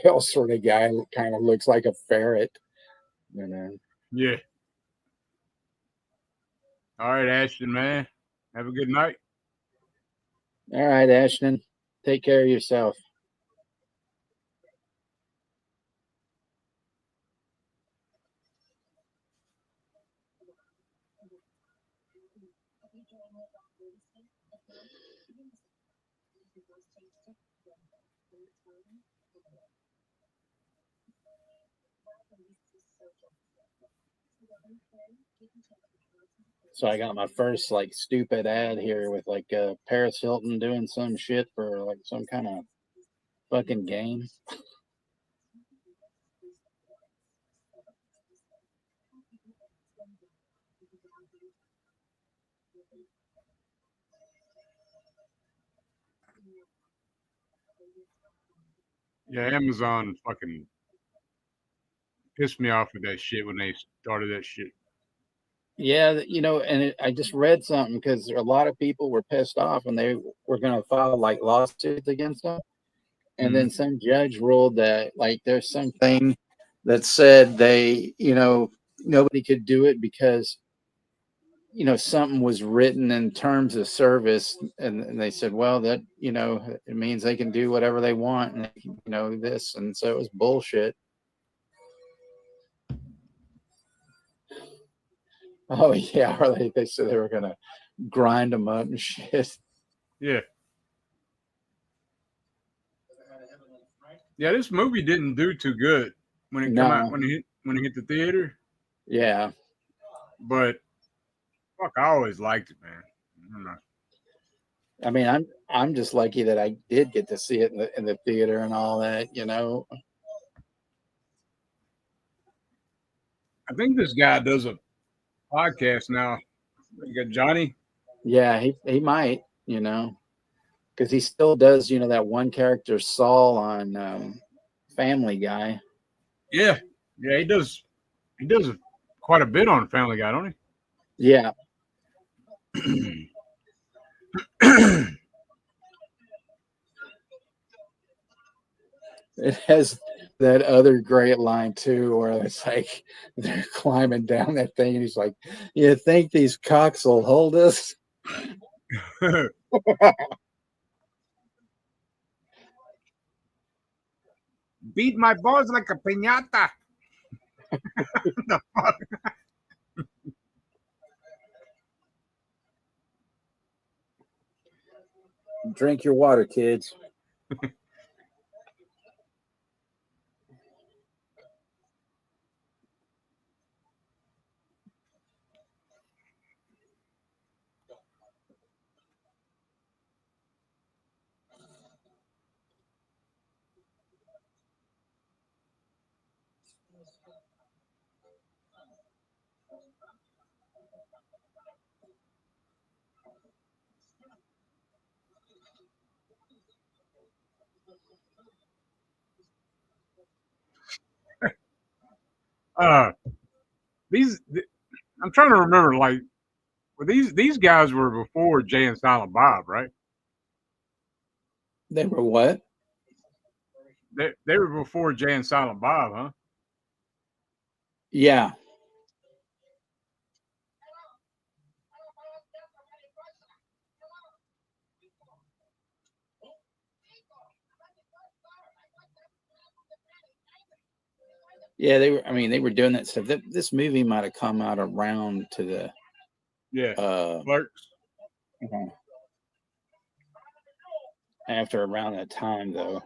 Pale sort of guy that kind of looks like a ferret, you know. Yeah. All right, Ashton, man. Have a good night. All right, Ashton, take care of yourself. So I got my first like stupid ad here with like Paris Hilton doing some shit for like some kind of fucking game. Yeah, Amazon fucking pissed me off with that shit when they started that shit. Yeah, you know, and I just read something because a lot of people were pissed off and they were going to file like lawsuits against them. And Mhm. then some judge ruled that like there's something that said they, you know, nobody could do it because, you know, something was written in terms of service. And they said, well, that, you know, it means they can do whatever they want. And, you know, this. And so it was bullshit. Oh, yeah. Or they said they were going to grind them up and shit. Yeah. Yeah, this movie didn't do too good when it come out No. when it hit the theater. Yeah. But fuck, I always liked it, man. I don't know. I mean, I'm just lucky that I did get to see it in the theater and all that, you know. I think this guy does a podcast now. You got Johnny. Yeah, he might, you know, because he still does, you know, that one character Saul on Family Guy. Yeah, yeah, he does. He does quite a bit on Family Guy, don't Yeah, he? it has that other great line too, where it's like they're climbing down that thing, and he's like, "You think these cocks will hold us?" Beat my balls like a piñata. The fuck? Drink your water, kids. Uh, I'm trying to remember. Like, well, these guys were before Jay and Silent Bob, right? They were what? They were before Jay and Silent Bob, huh? Yeah. Yeah, they were. I mean, they were doing that stuff. This movie might have come out around to the Yeah, Clerks. after around that time, though.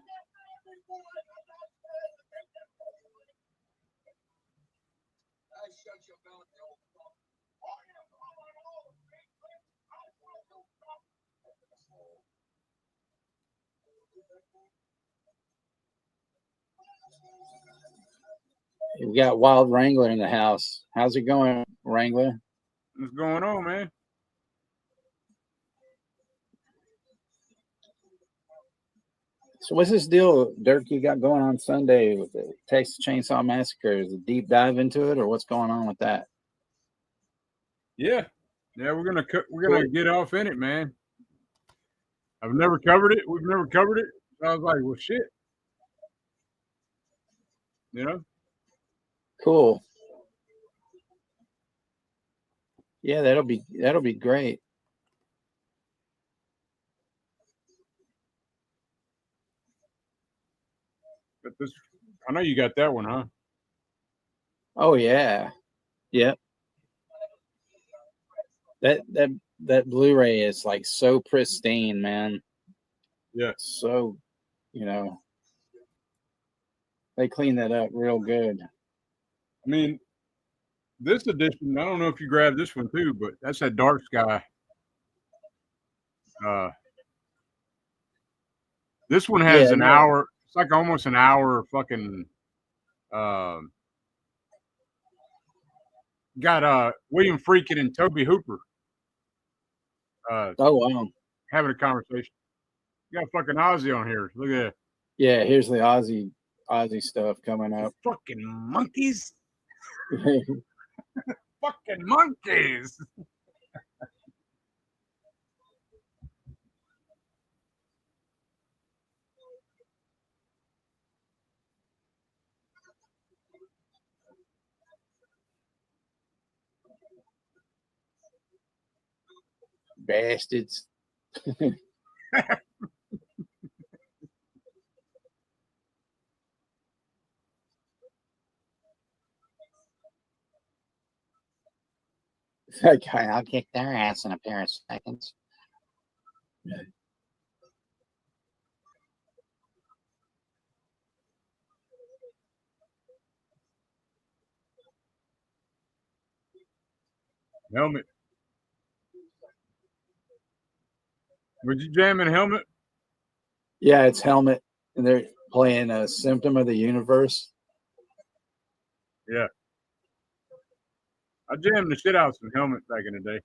We got Wild Wrangler in the house. How's it going, Wrangler? What's going on, man? So what's this deal, Dirk, you got going on Sunday with the Texas Chainsaw Massacre? Is it a deep dive into it, or what's going on with that? Yeah, we're gonna get off in it, man. I've never covered it. We've never covered it. So I was like, well, shit. You know? Cool. Yeah, that'll be great. But this, I know you got that one, huh? Oh yeah. Yep. That Blu-ray is like so pristine, man. Yeah. So, they clean that up real good. I mean, this edition, I don't know if you grabbed this one too, but that's that Dark Sky. This one has an hour. It's like almost an hour fucking. Got William Freakin and Toby Hooper. Oh wow. Having a conversation. You got fucking Ozzy on here. Look at that. Yeah, here's the Ozzy stuff coming up. Fucking monkeys. Fucking monkeys. Bastards. Okay, I'll kick their ass in a pair of seconds. Helmet. Would you jam in Helmet? Yeah, it's Helmet, and they're playing a Symptom of the Universe. Yeah. I jammed the shit out of some Helmet back in the day.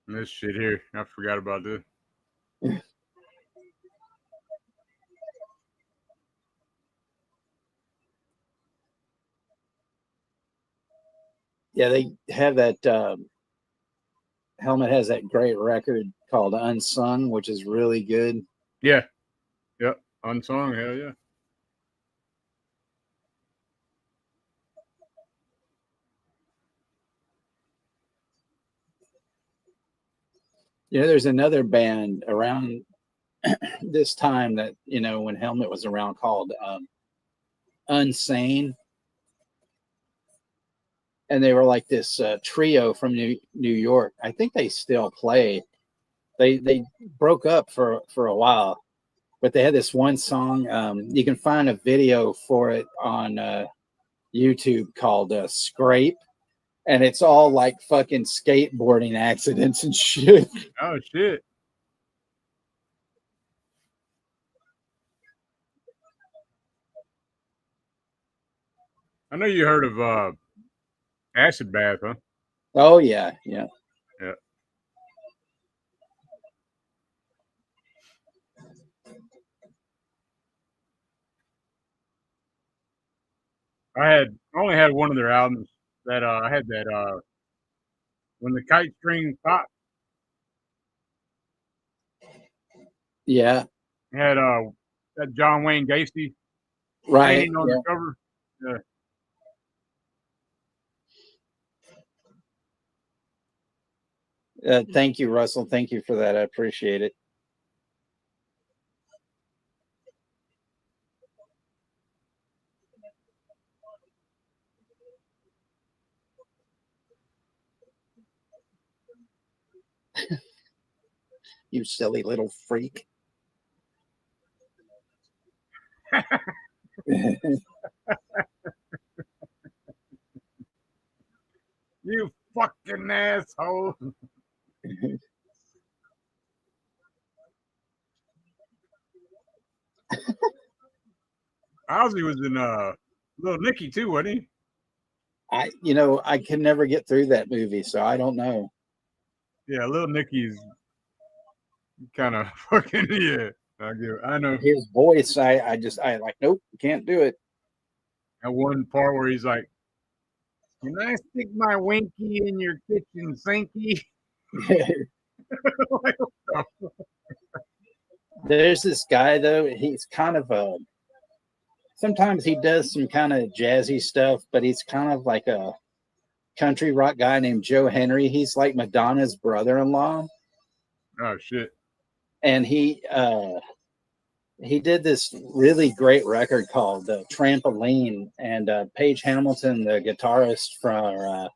And this shit here, I forgot about this. Yeah, they have that. Helmet has that great record called Unsung, which is really good. Yeah. Yep. Unsung, hell yeah. There's another band around this time that, when Helmet was around, called Unsane. And they were like this trio from New York. I think they still play. They broke up for a while, but they had this one song. You can find a video for it on YouTube called Scrape. And it's all like fucking skateboarding accidents and shit. Oh, shit. I know you heard of Acid Bath, huh? Oh, yeah. Yeah. Yeah. I only had one of their albums that I had that When the Kite String Popped. Yeah. Had that John Wayne Gacy Right. painting on the cover. Yeah. Thank you, Russell. Thank you for that. I appreciate it. You silly little freak. You fucking asshole. Ozzy was in Little Nicky too, wasn't he? I can never get through that movie, so I don't know. Yeah, Little Nicky's kind of fucking yeah. I know. His voice, I like, nope, can't do it. At one part where he's like, "Can I stick my winky in your kitchen sinky?" Like, There's this guy though. He's kind of a. Sometimes he does some kind of jazzy stuff, but he's kind of like a country rock guy named Joe Henry. He's like Madonna's brother-in-law, oh shit! and he did this really great record called Trampoline, and Paige Hamilton, the guitarist from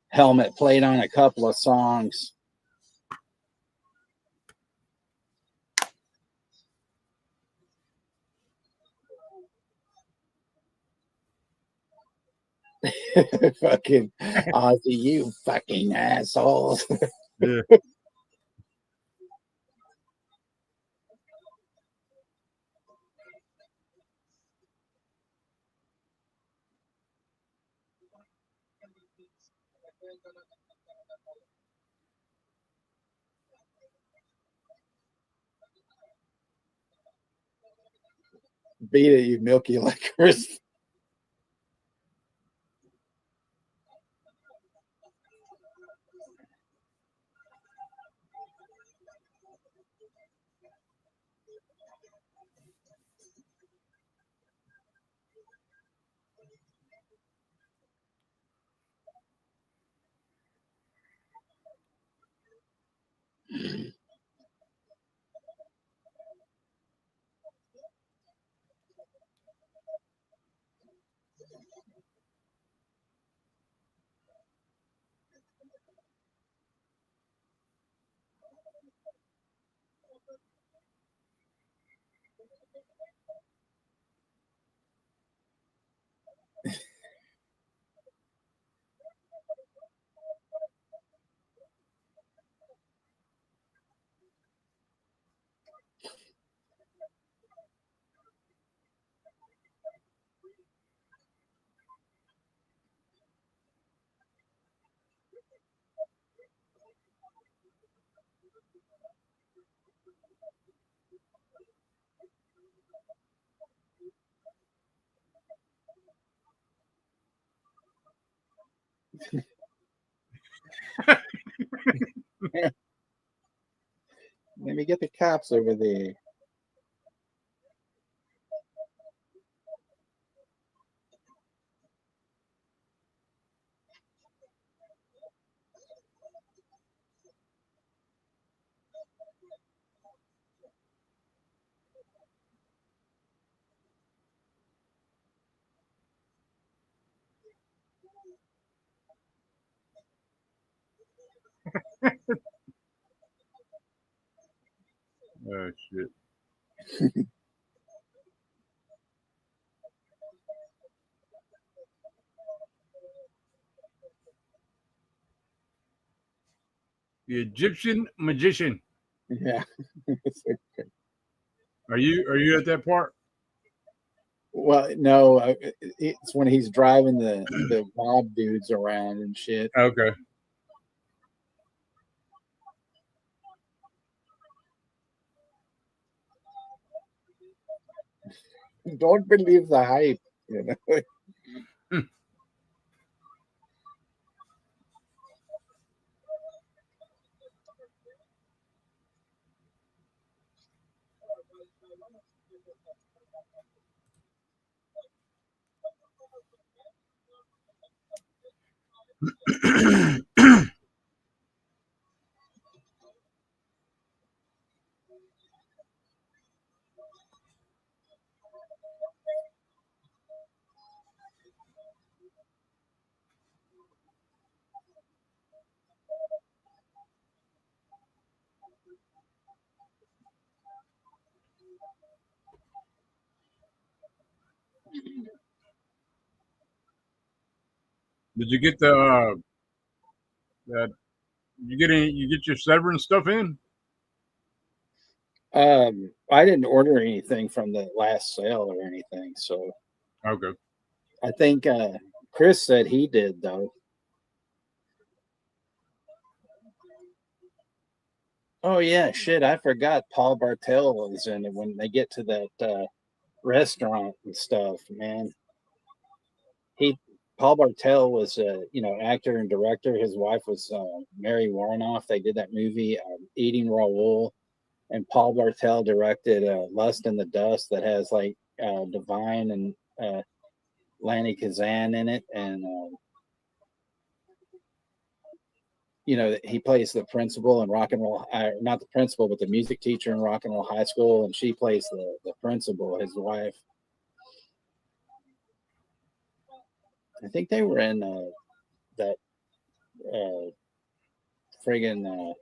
Helmet, played on a couple of songs. Fucking Ozzy, you fucking assholes. Yeah. Beat it, you milky lickers. Let me get the cops over there. Oh shit! The Egyptian magician. Yeah. Are you at that part? Well, no, it's when he's driving the mob dudes around and shit. Okay. Don't believe the hype, you know. Did you get that? You get your Severance stuff in? I didn't order anything from the last sale or anything, so Okay. I think Chris said he did though. Oh yeah, shit! I forgot Paul Bartel was in it when they get to that restaurant and stuff. Man, he Paul Bartel was a actor and director. His wife was Mary Warnoff. They did that movie Eating Raoul, and Paul Bartel directed Lust in the Dust that has like Divine and Lanny Kazan in it, and he plays the principal in Rock and Roll, not the principal, but the music teacher in Rock and Roll High School, and she plays the principal, his wife. I think they were in that friggin'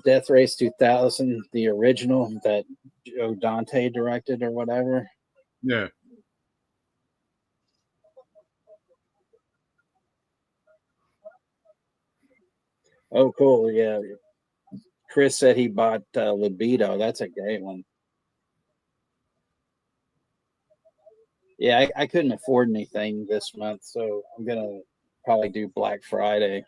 Death Race 2000, the original that Joe Dante directed or whatever. Yeah. Oh, cool. Yeah. Chris said he bought Libido. That's a great one. Yeah, I couldn't afford anything this month, so I'm going to probably do Black Friday.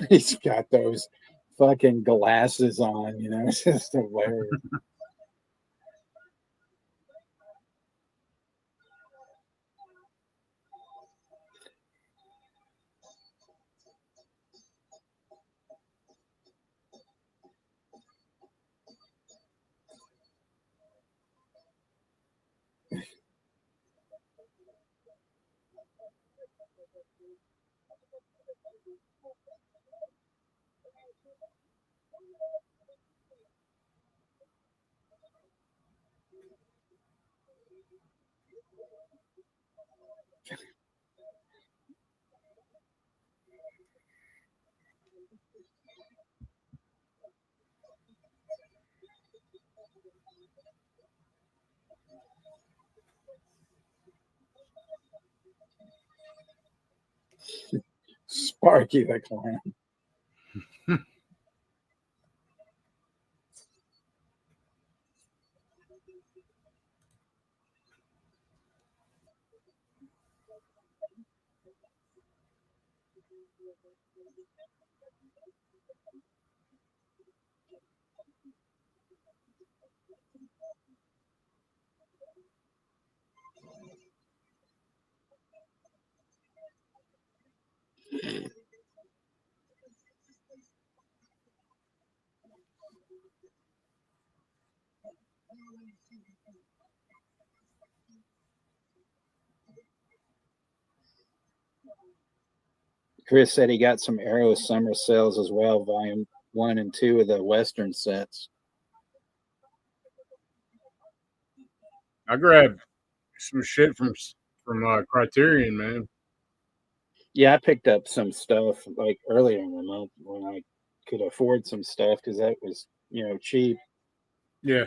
He's got those fucking glasses on, it's just hilarious. Sparky the Clown. Chris said he got some Arrow summer sales as well, volume 1 and 2 of the Western sets. I grabbed some shit from Criterion, man. Yeah, I picked up some stuff like earlier in the month when I could afford some stuff because that was, cheap. Yeah.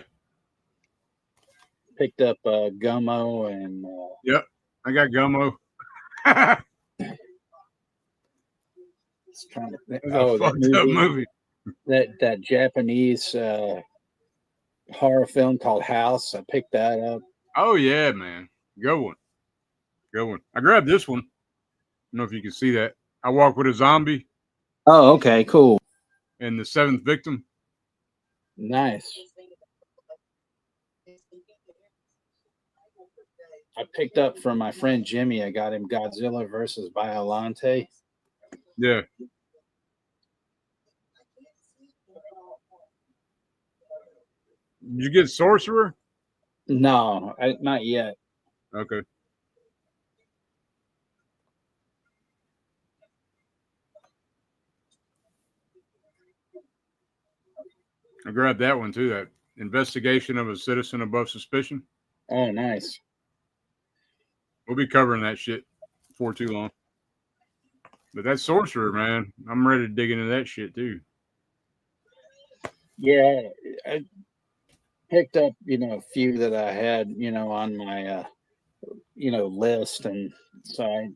Picked up Gummo and. Yep, I got Gummo. Trying to think. That fucked up movie. That Japanese horror film called House. I picked that up. Oh yeah, man, good one. I grabbed this one. I don't know if you can see that. I Walk with a Zombie. Oh, okay, cool. And The Seventh Victim. Nice. I picked up from my friend Jimmy. I got him Godzilla versus Violante. Yeah. Did you get Sorcerer? No, not yet. Okay. I grabbed that one too. That Investigation of a Citizen Above Suspicion. Oh, nice. We'll be covering that shit before too long. But that Sorcerer, man, I'm ready to dig into that shit too. Yeah, I picked up, a few that I had, on my, list. And so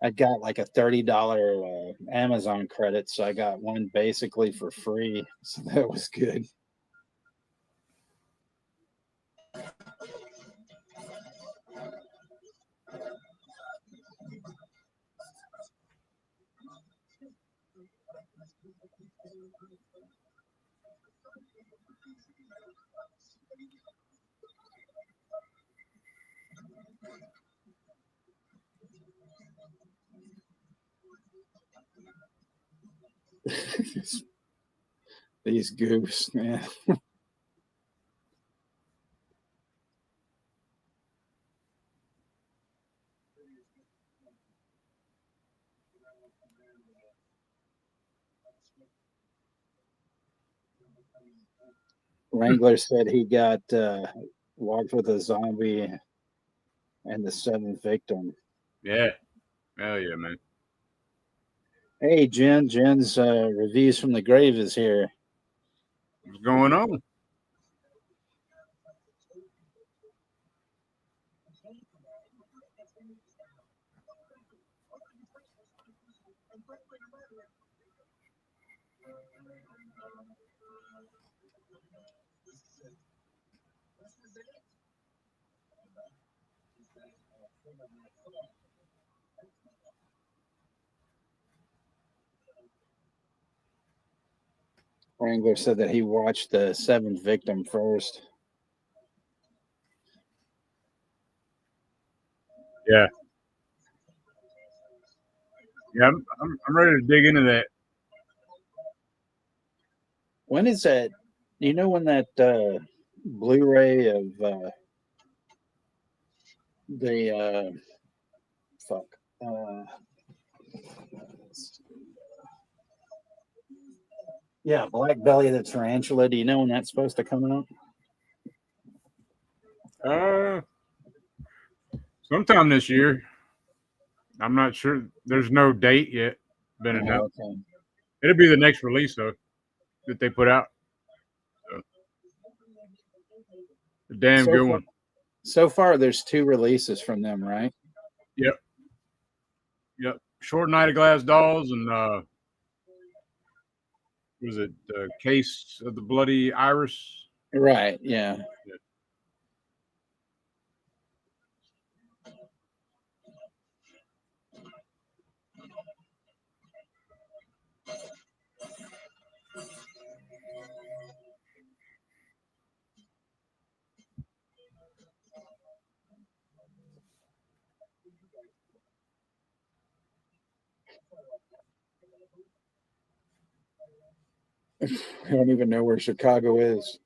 I got like a $30 Amazon credit. So I got one basically for free. So that was good. These goofs, man. Wrangler said he got walked with a zombie and the seventh victim. Yeah. Hell yeah, man. Hey, Jen. Jen's reviews from the grave is here. What's going on? Wrangler said that he watched the seventh victim first. Yeah. Yeah, I'm ready to dig into that. When is that? You know when that Blu-ray of the fuck yeah, Black Belly of the Tarantula. Do you know when that's supposed to come out? Sometime this year. I'm not sure. There's no date yet been announced. Okay. It'll be the next release though that they put out. So, a damn So good far, one. so far, there's 2 releases from them, right? Yep. Yep. Short Night of Glass Dolls and was it Case of the Bloody Iris? Right. Yeah. Yeah. I don't even know where Chicago is.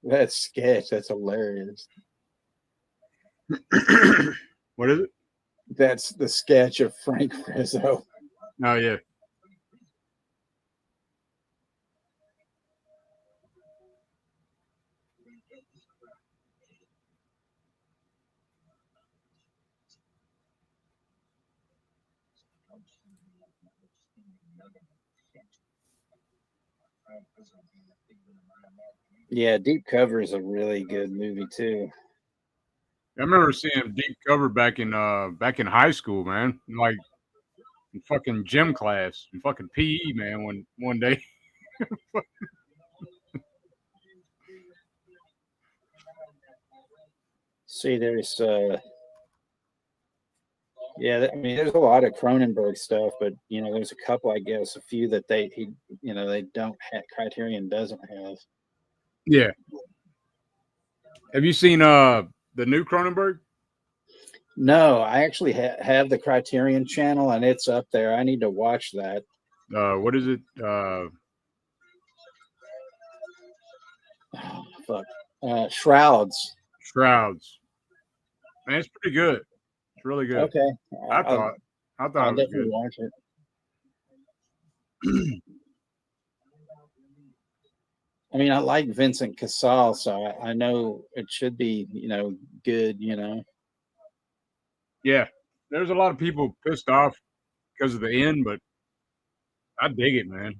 That sketch, that's hilarious. What is it? That's the sketch of Frank Rizzo. Oh yeah. Yeah, Deep Cover is a really good movie too. I remember seeing Deep Cover back in high school, man. Like in fucking gym class, in fucking PE, man. When one day, See, there's yeah, I mean, there's a lot of Cronenberg stuff, but there's a couple, I guess, a few that they don't have, Criterion doesn't have. yeah. Have you seen the new Cronenberg? No, I actually have the Criterion channel, and it's up there. I need to watch that. What is it? Oh, fuck, Shrouds. Shrouds. Man, it's pretty good. It's really good. Okay, I I'll, thought. I thought I'll it was definitely good. watch it. I mean, I like Vincent Cassel, so I know it should be, good. Yeah. There's a lot of people pissed off because of the end, but I dig it, man.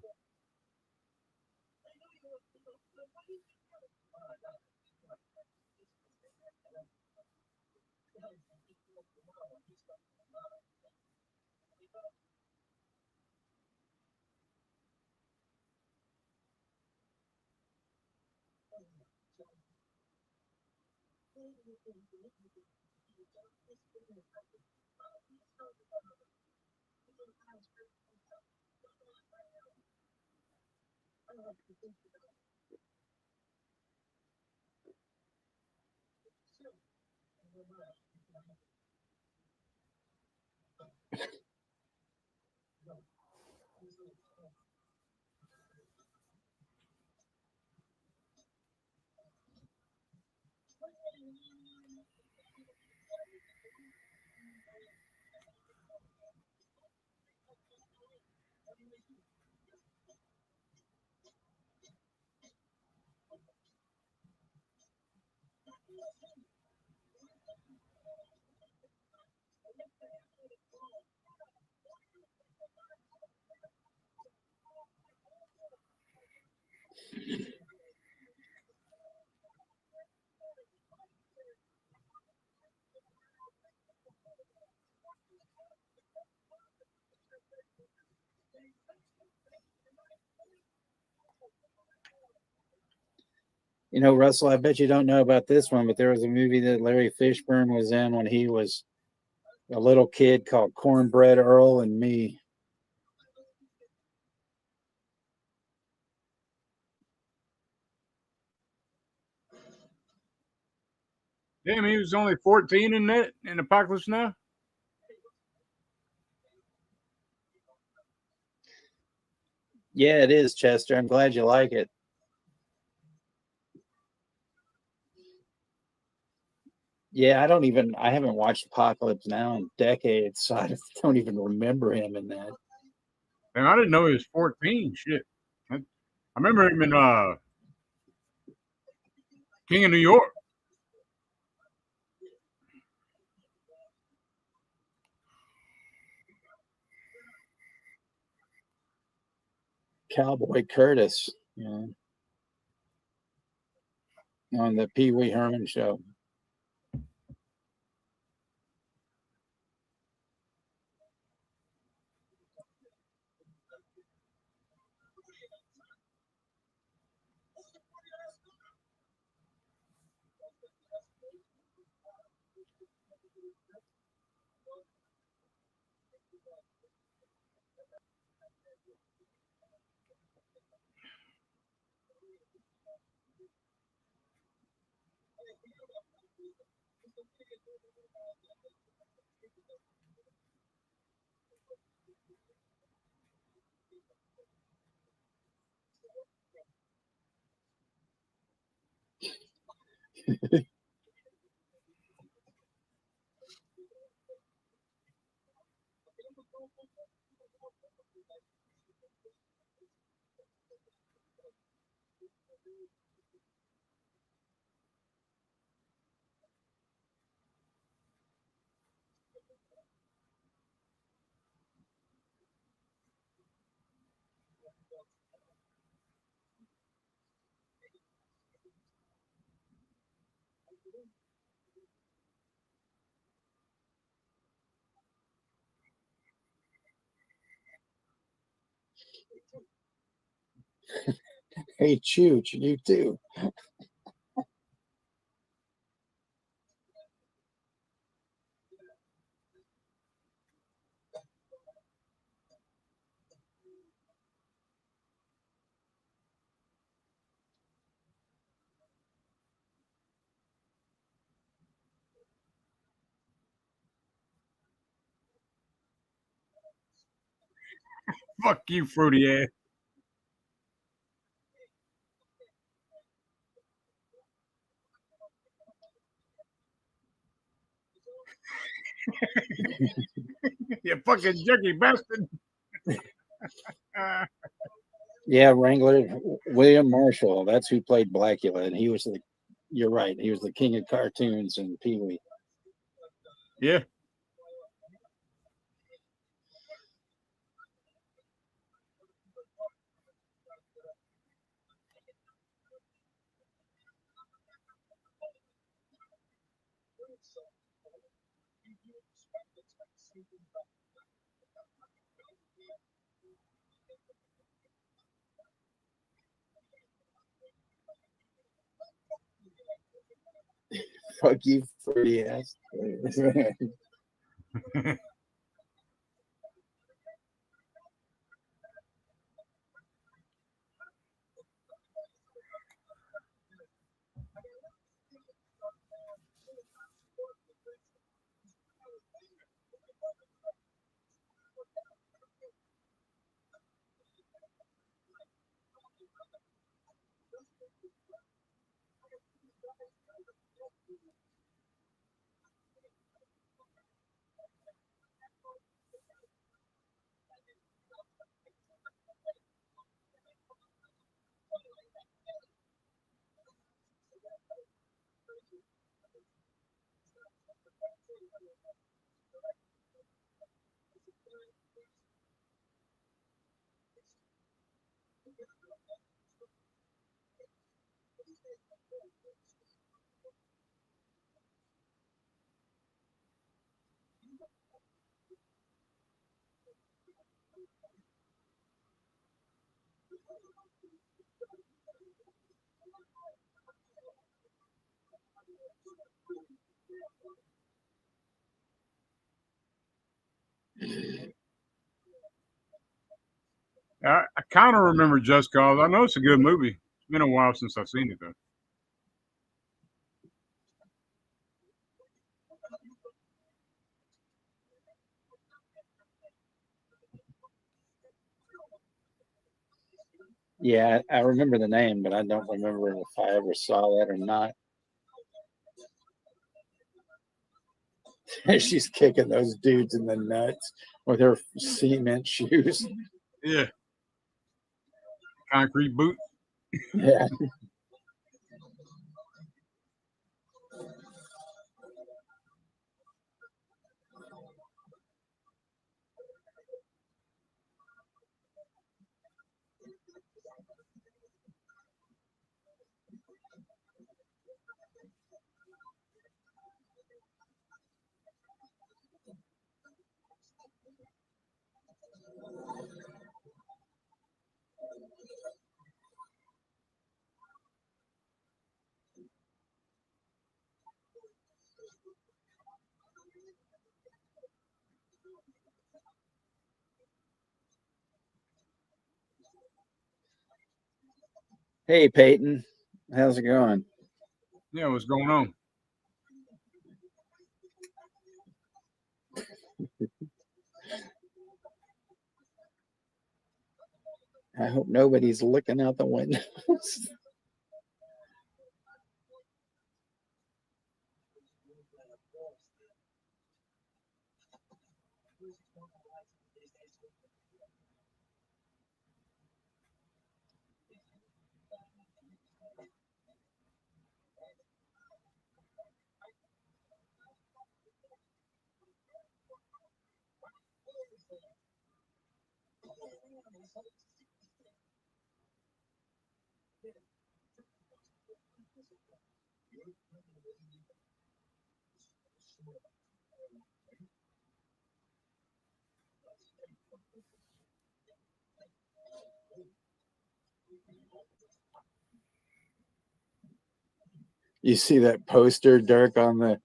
Russell, I bet you don't know about this one, but there was a movie that Larry Fishburne was in when he was a little kid called Cornbread Earl and Me. Damn, he was only 14 in that in Apocalypse Now. Yeah, it is, Chester. I'm glad you like it. Yeah, I haven't watched Apocalypse Now in decades, so I don't even remember him in that. And I didn't know he was 14. Shit. I remember him in King of New York. Cowboy Curtis, on the Pee Wee Herman show. Hey, Chooch, you too. Fuck you, fruity ass. You fucking jerky bastard. Yeah, Wrangler, William Marshall. That's who played Blackula, and he was the. You're right. He was the king of cartoons and Pee Wee. Yeah. Fuck you, fruity ass. I kind of remember Just Cause. I know it's a good movie. It's been a while since I've seen it though. Yeah, I remember the name, but I don't remember if I ever saw that or not. She's kicking those dudes in the nuts with her cement shoes. Yeah. Concrete boot. Yeah. Hey, Peyton. How's it going? Yeah, what's going on? I hope nobody's looking out the windows. You see that poster, Dirk, on the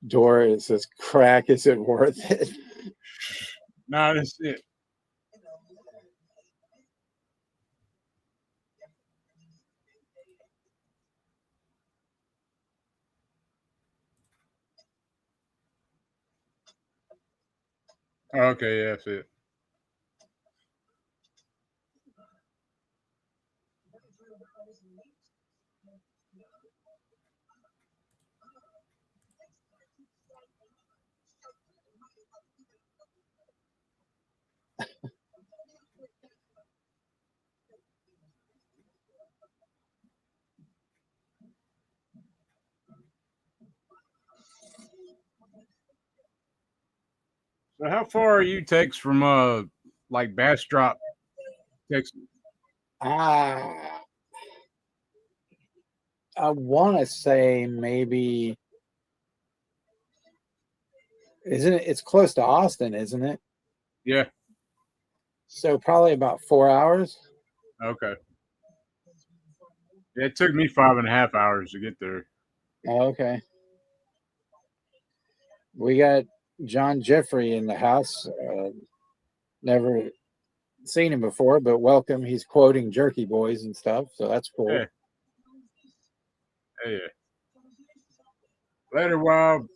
door? It says, "Crack, is it worth it?" Nah, that's it. Okay, yeah, that's it. So how far are you takes from like Bastrop, Texas? I want to say maybe, isn't it? It's close to Austin, isn't it? Yeah. So probably about 4 hours. Okay. Yeah, it took me 5.5 hours to get there. Oh, okay. We got John Jeffrey in the house. Never seen him before, but welcome. He's quoting Jerky Boys and stuff, so that's cool. Yeah. Yeah. Later, Wild.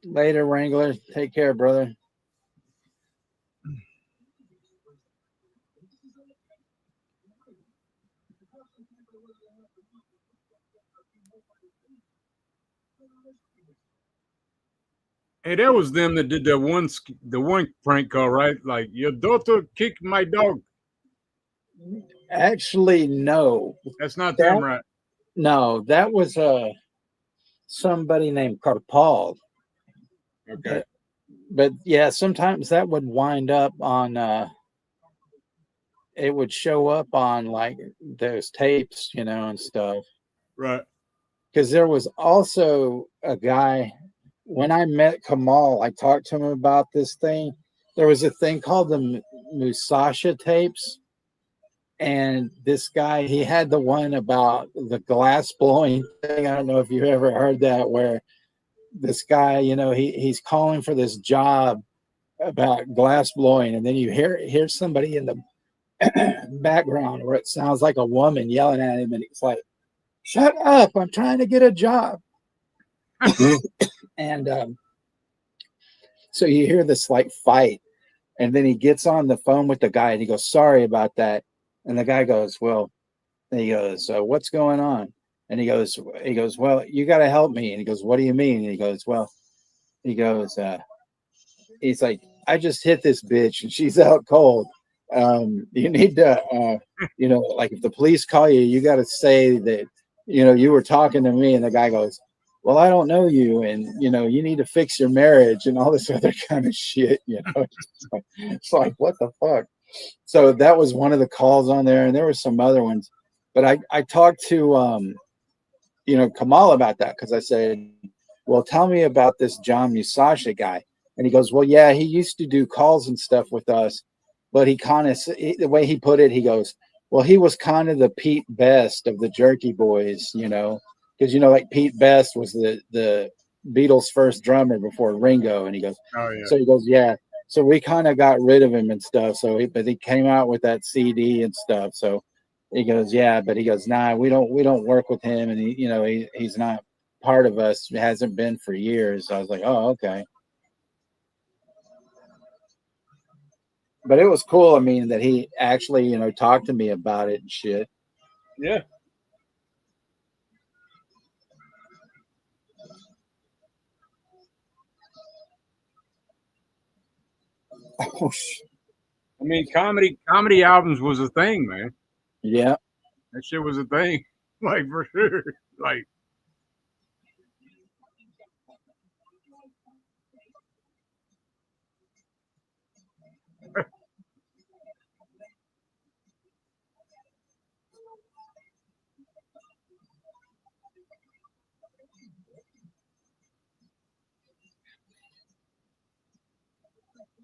Later, Wrangler. Take care, brother. Hey, that was them that did the one prank call, right? Like your daughter kicked my dog. Actually, no. That's not That, them, right? no, that was somebody named Carpal. Okay. But yeah, sometimes that would wind up on it would show up on like those tapes, and stuff. Right. Because there was also a guy, when I met Kamal, I talked to him about this thing. There was a thing called the Musashi tapes. And this guy, he had the one about the glass blowing thing. I don't know if you've ever heard that, where this guy, he's calling for this job about glass blowing, and then you hear somebody in the background where it sounds like a woman yelling at him, and he's like, "Shut up! I'm trying to get a job." And so you hear this like fight, and then he gets on the phone with the guy, and he goes, "Sorry about that." And the guy goes, "Well," and he goes, "What's going on?" And he goes, "Well, you got to help me." And he goes, "What do you mean?" And he goes, "Well," he goes, he's like, "I just hit this bitch, and she's out cold. You need to, like if the police call you, you got to say that, you were talking to me." And the guy goes, "Well, I don't know you, and you need to fix your marriage," and all this other kind of shit. It's like what the fuck. So that was one of the calls on there, and there were some other ones. But I talked to Kamal about that, because I said, "Well, tell me about this John Musashi guy." And he goes, "Well, yeah, he used to do calls and stuff with us, but he kind of, the way he put it, he goes, well, he was kind of the Pete Best of the Jerky Boys, because like Pete Best was the Beatles' first drummer before Ringo." And he goes, Oh yeah. so he goes, "Yeah." So we kind of got rid of him and stuff. But he came out with that CD and stuff. So he goes, "Yeah," but he goes, "Nah, we don't work with him, and he's not." part of us hasn't been for years. I was like, oh, okay. But it was cool. I mean, that he actually, talked to me about it and shit. Yeah. Oh, I mean, comedy albums was a thing, man. yeah. That shit was a thing, like for sure. Like,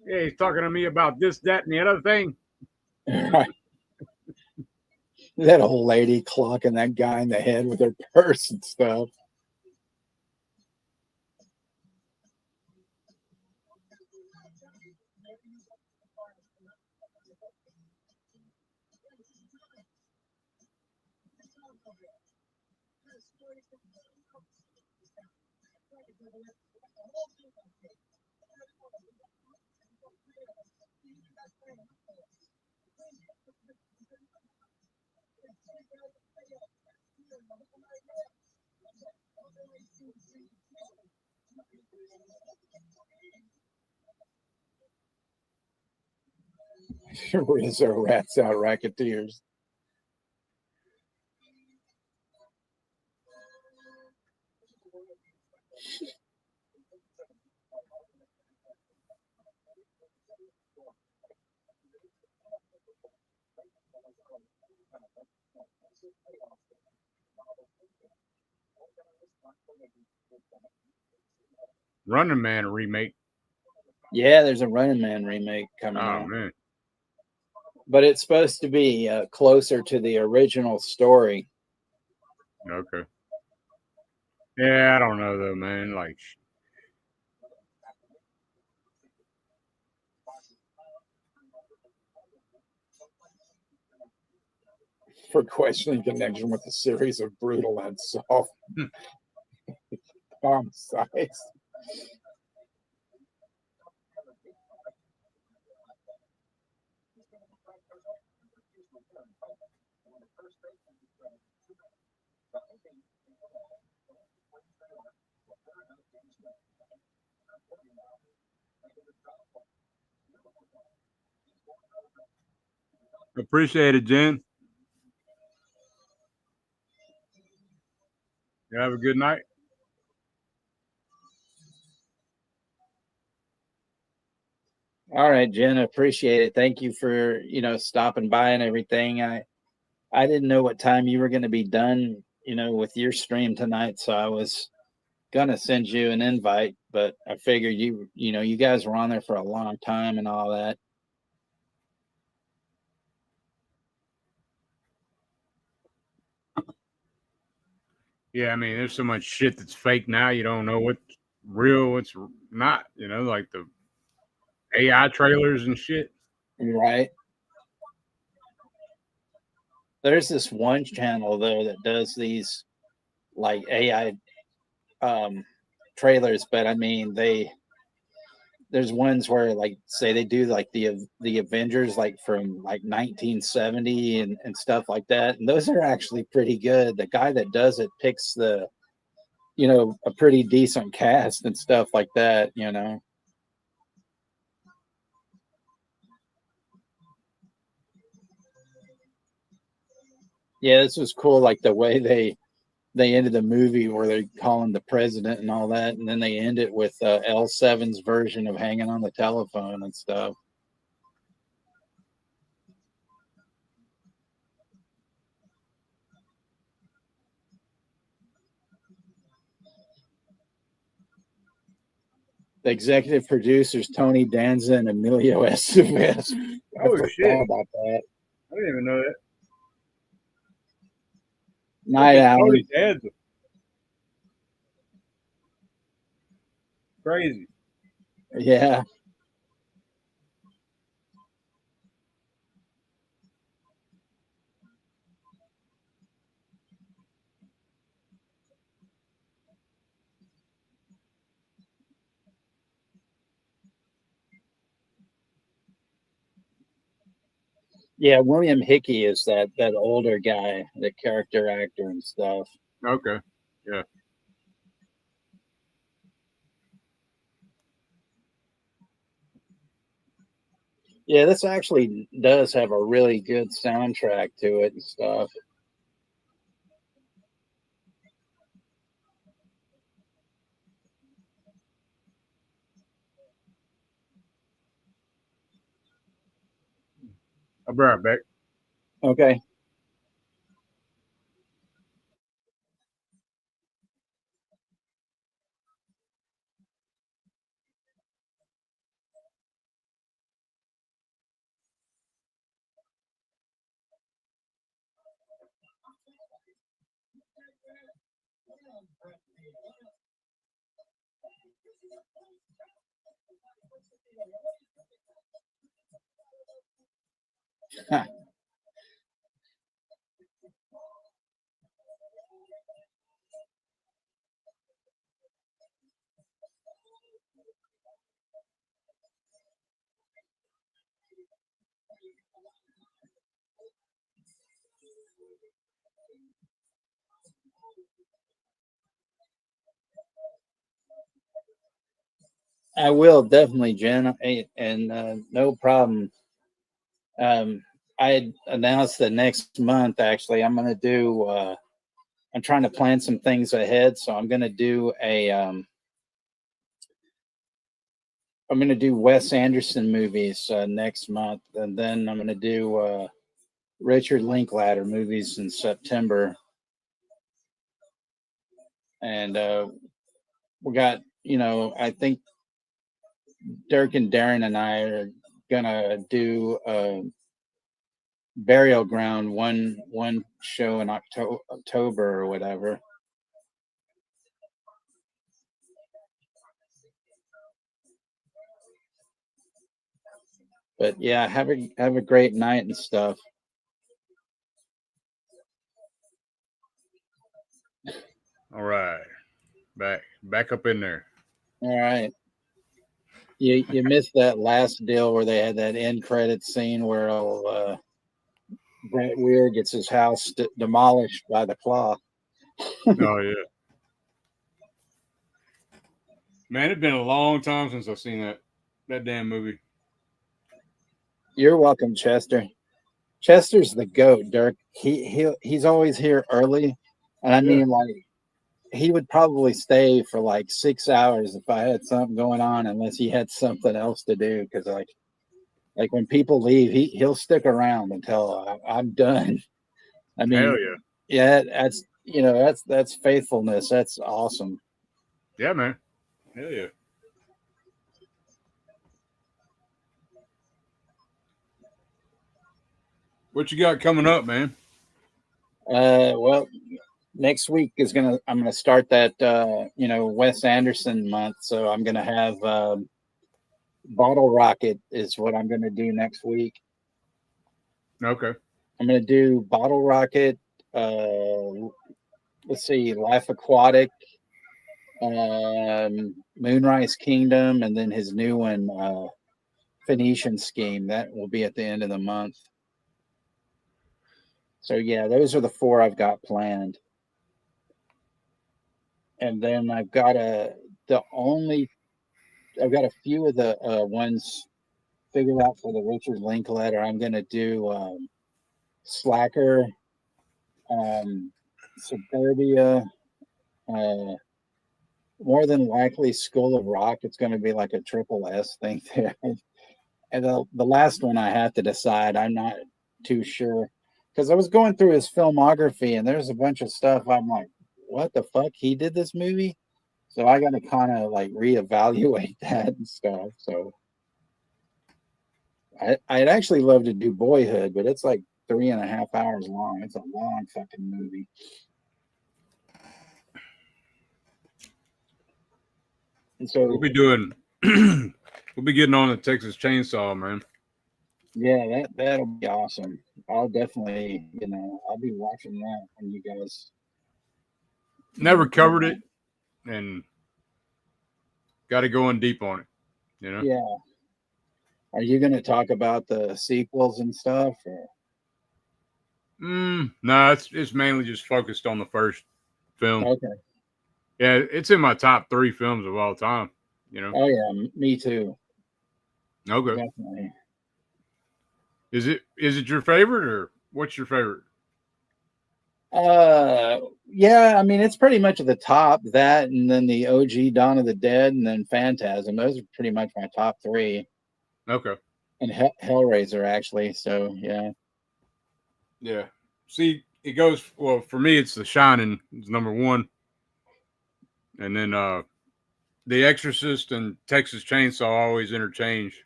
yeah, he's talking to me about this, that, and the other thing. Right. That old lady clocking that guy in the head with her purse and stuff. Rizzo rats out racketeers. Running Man remake. Yeah, there's a Running Man remake coming Oh out, man. but it's supposed to be closer to the original story. Okay. Yeah, I don't know though, man. Like, For questioning connection with a series of brutal and soft homicides. appreciate it, Jen. You have a good night. All right, Jen, appreciate it. Thank you for stopping by and everything. I didn't know what time you were going to be done, with your stream tonight, so I was gonna send you an invite, but I figured you guys were on there for a long time and all that. Yeah, I mean, there's so much shit that's fake now. You don't know what's real, what's not. Like the AI trailers and shit. Right. There's this one channel though that does these like AI trailers, but I mean there's ones where like say they do like the Avengers like from like 1970 and stuff like that. And those are actually pretty good. The guy that does it picks a pretty decent cast and stuff like that. Yeah, this was cool, like the way they ended the movie where they call him the president and all that, and then they end it with L7's version of hanging on the telephone and stuff. The executive producers Tony Danza and Emilio Estevez. I Oh shit! forgot about that. I didn't even know that. Night Owl. Tony Danza. Crazy. Yeah. Yeah, William Hickey is that older guy, the character actor and stuff. Okay. Yeah. Yeah, this actually does have a really good soundtrack to it and stuff. I'll be right back. Okay. I will definitely, Jen, and no problem. Um, I had announced that next month, actually, I'm going to do. I'm trying to plan some things ahead, so I'm going to do a. I'm going to do Wes Anderson movies next month, and then I'm going to do Richard Linklater movies in September, and we got. I think Dirk and Darren and I are gonna do Burial Ground one show in October or whatever. But yeah, have a great night and stuff. All right. Back up in there. All right. You missed that last deal where they had that end credit scene where Brent Weir gets his house demolished by the claw. Oh yeah. Man, it's been a long time since I've seen that damn movie. You're welcome, Chester. Chester's the goat, Dirk. He's always here early, and I Yeah. mean, like, he would probably stay for like 6 hours if I had something going on, unless he had something else to do. Because like when people leave, he'll stick around until I'm done. I Hell mean, yeah. yeah, that's faithfulness. That's awesome. Yeah, man. Hell yeah. What you got coming up, man? Well, next week I'm gonna start that Wes Anderson month, so I'm gonna have Bottle Rocket is what I'm gonna do next week. Okay. I'm gonna do Bottle Rocket. Uh, let's see, Life Aquatic, Moonrise Kingdom, and then his new one, Phoenician Scheme. That will be at the end of the month. So yeah, those are the four I've got planned. And then I've got a few of the ones figured out for the Richard Linklater. I'm gonna do Slacker, Suburbia, uh, more than likely School of Rock. It's going to be like a triple S thing there. And the last one I have to decide. I'm not too sure because I was going through his filmography and there's a bunch of stuff. I'm like, what the fuck? He did this movie? So I got to kind of like reevaluate that and stuff. So I'd actually love to do Boyhood, but it's like 3.5 hours long. It's a long fucking movie. And We'll so, be doing. We'll be getting on the Texas Chainsaw, man. yeah, that'll be awesome. I'll definitely, I'll be watching that when you guys. Never covered it, and got to go in deep on it. You know. Yeah, Are you going to talk about the sequels and stuff? Or? No, it's mainly just focused on the first film. Okay. Yeah, it's in my top 3 films of all time. You know. Oh yeah, me too. Okay. Definitely. Is it your favorite, or what's your favorite? Yeah, I mean it's pretty much at the top. That and then the OG Dawn of the Dead and then Phantasm. Those are pretty much my top 3. Okay. And Hellraiser actually. So yeah. Yeah. See, it goes well for me. It's The Shining. It's number 1, and then The Exorcist and Texas Chainsaw always interchange.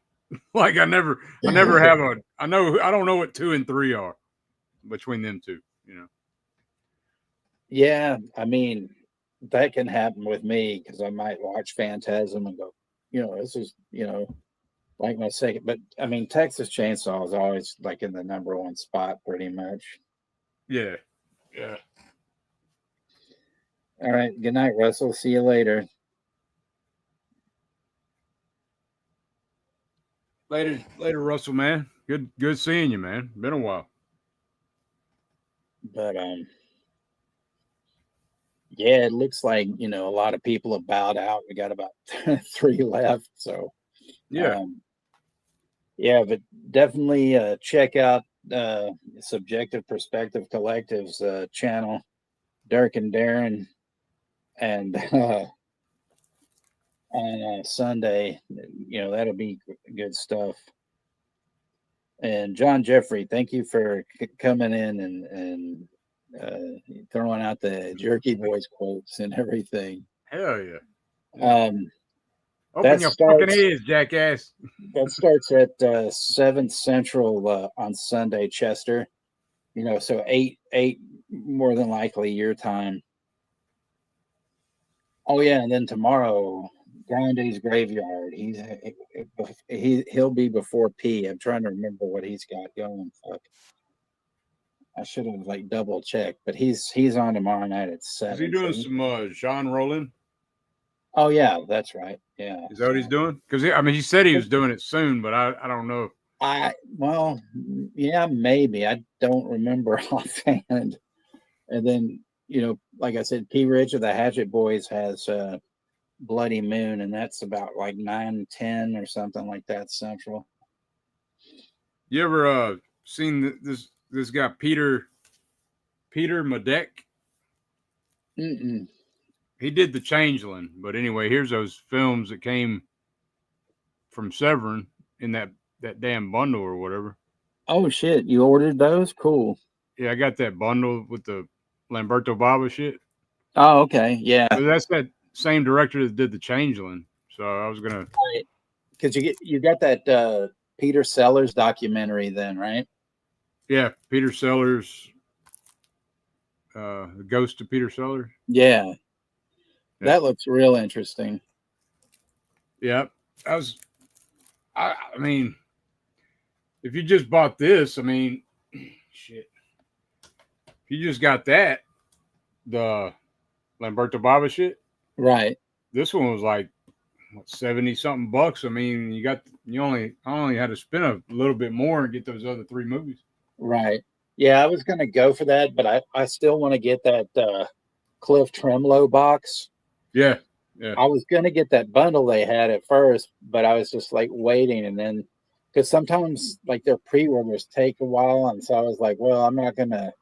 Like I never have a. I don't know what 2 and 3 are between them two. You know. Yeah, I mean that can happen with me because I might watch Phantasm and go, this is like my second. But I mean Texas Chainsaw is always like in the number 1 spot pretty much. Yeah. Yeah. All right. Good night, Russell. See you later. Later, Russell, man. Good seeing you, man. Been a while. But yeah, it looks like a lot of people have bowed out. We got about 3 left, so Yeah. Yeah, but definitely check out Subjective Perspective Collective's channel, Dirk and Darren, and on Sunday, that'll be good stuff. And John Jeffrey, thank you for coming in and throwing out the Jerky Boys quotes and everything. Hell yeah. That Open your starts, fucking ears, jackass. That starts at 7 Central on Sunday, Chester. So 8 more than likely your time. Oh yeah, and then tomorrow, Grande's Graveyard. He'll be before P. I'm trying to remember what he's got going. Fuck. I should have double checked, but he's on tomorrow night at 7. Is he doing some Jean Rollin? Oh yeah, that's right. Yeah. Is that what he's doing? Because he said he was doing it soon, but I don't know. Well, yeah, maybe. I don't remember offhand. And then, like I said, P. Rich of the Hatchet Boys has Bloody Moon, and that's about 9:10 or something like that Central. You ever seen this guy Peter Madec? Mm-mm. He did The Changeling, but anyway, here's those films that came from Severin in that damn bundle or whatever. Oh shit! You ordered those? Cool. Yeah, I got that bundle with the Lamberto Bava shit. Oh, okay, yeah. So that's that same director that did The Changeling. So I was gonna, because you got that Peter Sellers documentary, then, right? Yeah, Peter Sellers, the Ghost of Peter Sellers. Yeah, that looks real interesting. Yeah, I mean, if you just bought this, I mean, shit. If you just got that, the Lamberto Bava shit, right? This one was like what, 70 something bucks. I mean, I only had to spend a little bit more and get those other 3 movies. Right. Yeah, I was gonna go for that, but I still want to get that Cliff Tremolo box. Yeah. I was gonna get that bundle they had at first, but I was just waiting, and then because sometimes their pre-orders take a while, and so I was like, well, I'm not gonna,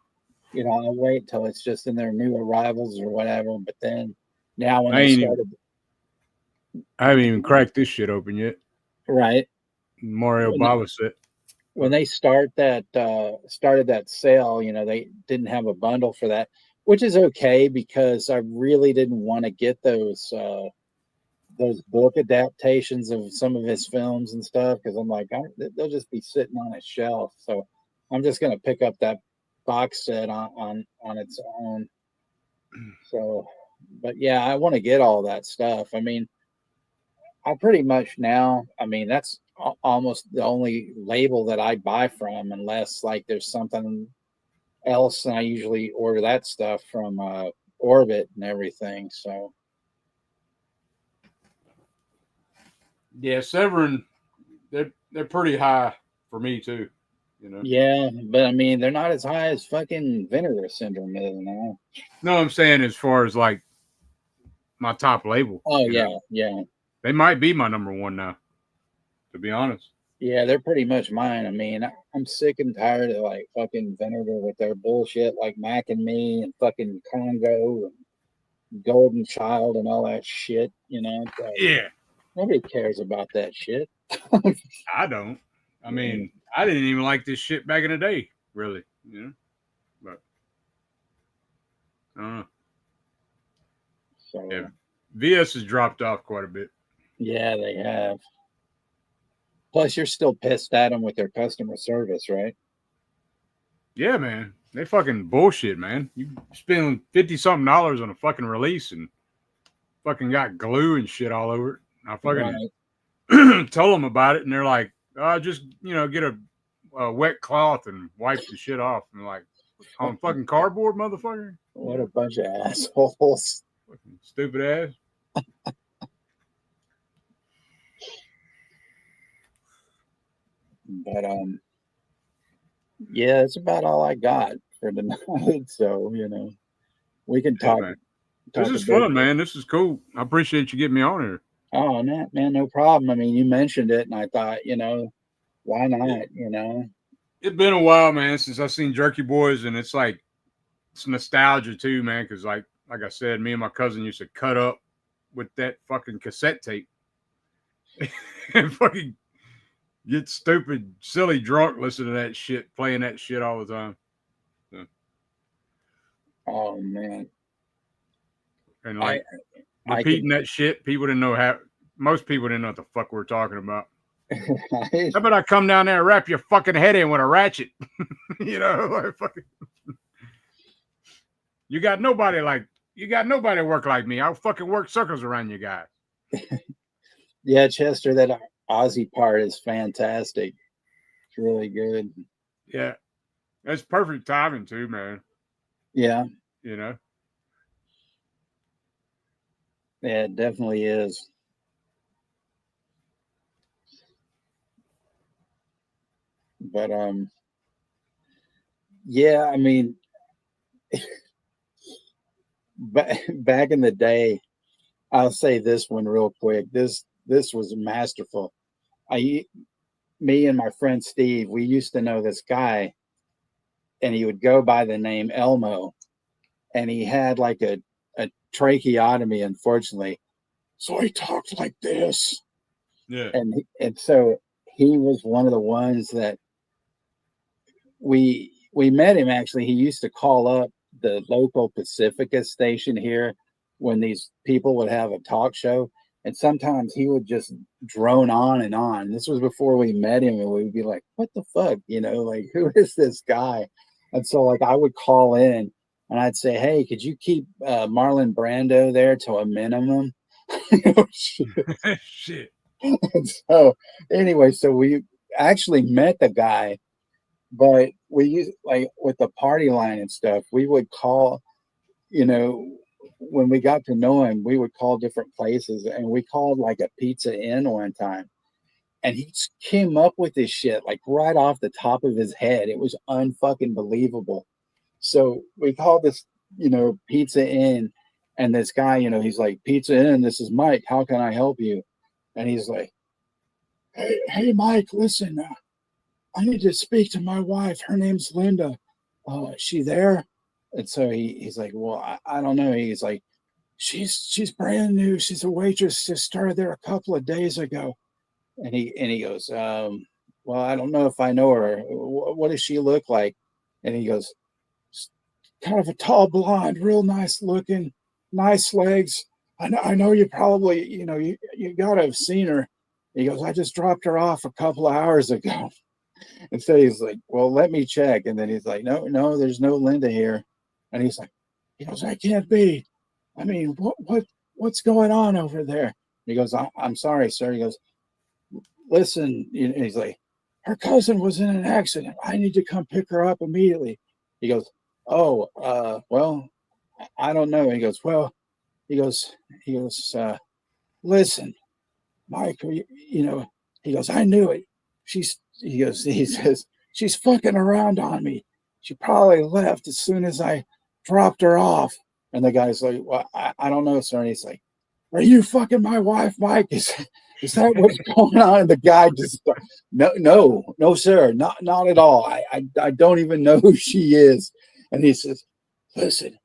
I'll wait till it's just in their new arrivals or whatever. But then now when I haven't even cracked this shit open yet. Right. Mario Bava set. When they started that sale, they didn't have a bundle for that, which is okay because I really didn't want to get those book adaptations of some of his films and stuff because I'm like, they'll just be sitting on a shelf. So I'm just gonna pick up that box set on its own. So, but yeah, I want to get all that stuff. I mean, I pretty much now, that's almost the only label that I buy from, unless there's something else. And I usually order that stuff from Orbit and everything. So, yeah, Severin, they're pretty high for me too. You know. Yeah, but I mean, they're not as high as fucking vinegar syndrome is now. No, I'm saying as far as like my top label. Oh you yeah, know, yeah, they might be my number one now. To be honest. yeah. They're pretty much mine. I mean, I'm sick and tired of like fucking vinegar with their bullshit, like Mac and Me and fucking Congo and Golden Child and all that shit. You know, it's like Yeah, nobody cares about that shit. I don't. I mean, I didn't even like this shit back in the day, really. You know, but I don't know. So Yeah, VS has dropped off quite a bit. yeah, they have. Plus, you're still pissed at them with their customer service, right? Yeah, man, they fucking bullshit, man. You spend $50-something on a fucking release and fucking got glue and shit all over it. I fucking Right. told them about it, and they're like, just get a wet cloth and wipe the shit off. And like, on fucking cardboard, motherfucker. What a bunch of assholes. Fucking stupid ass. But yeah, that's about all I got for tonight. So we can Yeah, talk. man. Talk This is a bit. fun, man. This is cool. I appreciate you getting me on here. Oh man, no problem. I mean, you mentioned it, and I thought, why not? It's been a while, man, since I've seen Jerky Boys, and it's like it's nostalgia too, man. Because like I said, me and my cousin used to cut up with that fucking cassette tape and fucking get stupid, silly, drunk listening to that shit, playing that shit all the time. So, Oh man, and like I repeating that shit, people didn't know how. Most people didn't know what the fuck we were talking about. could. How about I come down there and wrap your fucking head in with a ratchet? Like fucking. You got nobody work like me. I'll fucking work circles around you guys. Yeah, Chester, that Ozzy part is fantastic. It's really good. Yeah. That's perfect timing too, man. Yeah, You know? yeah, it definitely is. But yeah, I mean, back in the day, I'll say this one real quick. This was masterful. Me and my friend Steve, we used to know this guy, and he would go by the name Elmo, and he had like a tracheotomy, unfortunately. So he talked like this, Yeah. and so he was one of the ones that we met him. Actually, he used to call up the local Pacifica station here when these people would have a talk show, and sometimes he would just drone on and on. This was before we met him, and we'd be like, what the fuck, like, who is this guy? And so like I would call in and I'd say, hey, could you keep Marlon Brando there to a minimum? Shit. And so anyway, so we actually met the guy, but we used, like, with the party line and stuff, we would call, when we got to know him, we would call different places, and we called like a Pizza Inn one time, and he came up with this shit like right off the top of his head. It was unfucking believable. So we called this, Pizza Inn, and this guy, he's like, Pizza Inn, this is Mike. How can I help you? And he's like, hey, Mike, listen, I need to speak to my wife. Her name's Linda. Is she there? And so he's like, well, I don't know. He's like, she's brand new. She's a waitress. Just started there a couple of days ago. And he goes, well, I don't know if I know her. What does she look like? And he goes, kind of a tall blonde, real nice looking, nice legs. I know you probably, you gotta have seen her. He goes, I just dropped her off a couple of hours ago. And so he's like, well, let me check. And then he's like, no, there's no Linda here. And he goes, that can't be. I mean, what's going on over there? He goes, I'm sorry, sir. He goes, listen, he's like, her cousin was in an accident. I need to come pick her up immediately. He goes, oh, well, I don't know. He goes, well, he goes, listen, Mike, he He goes, I knew it. He says, she's fucking around on me. She probably left as soon as I dropped her off. And the guy's like, well, I don't know, sir. And he's like, are you fucking my wife, Mike? Is that what's going on? And the guy just, no, sir, not at all. I don't even know who she is. And he says, listen,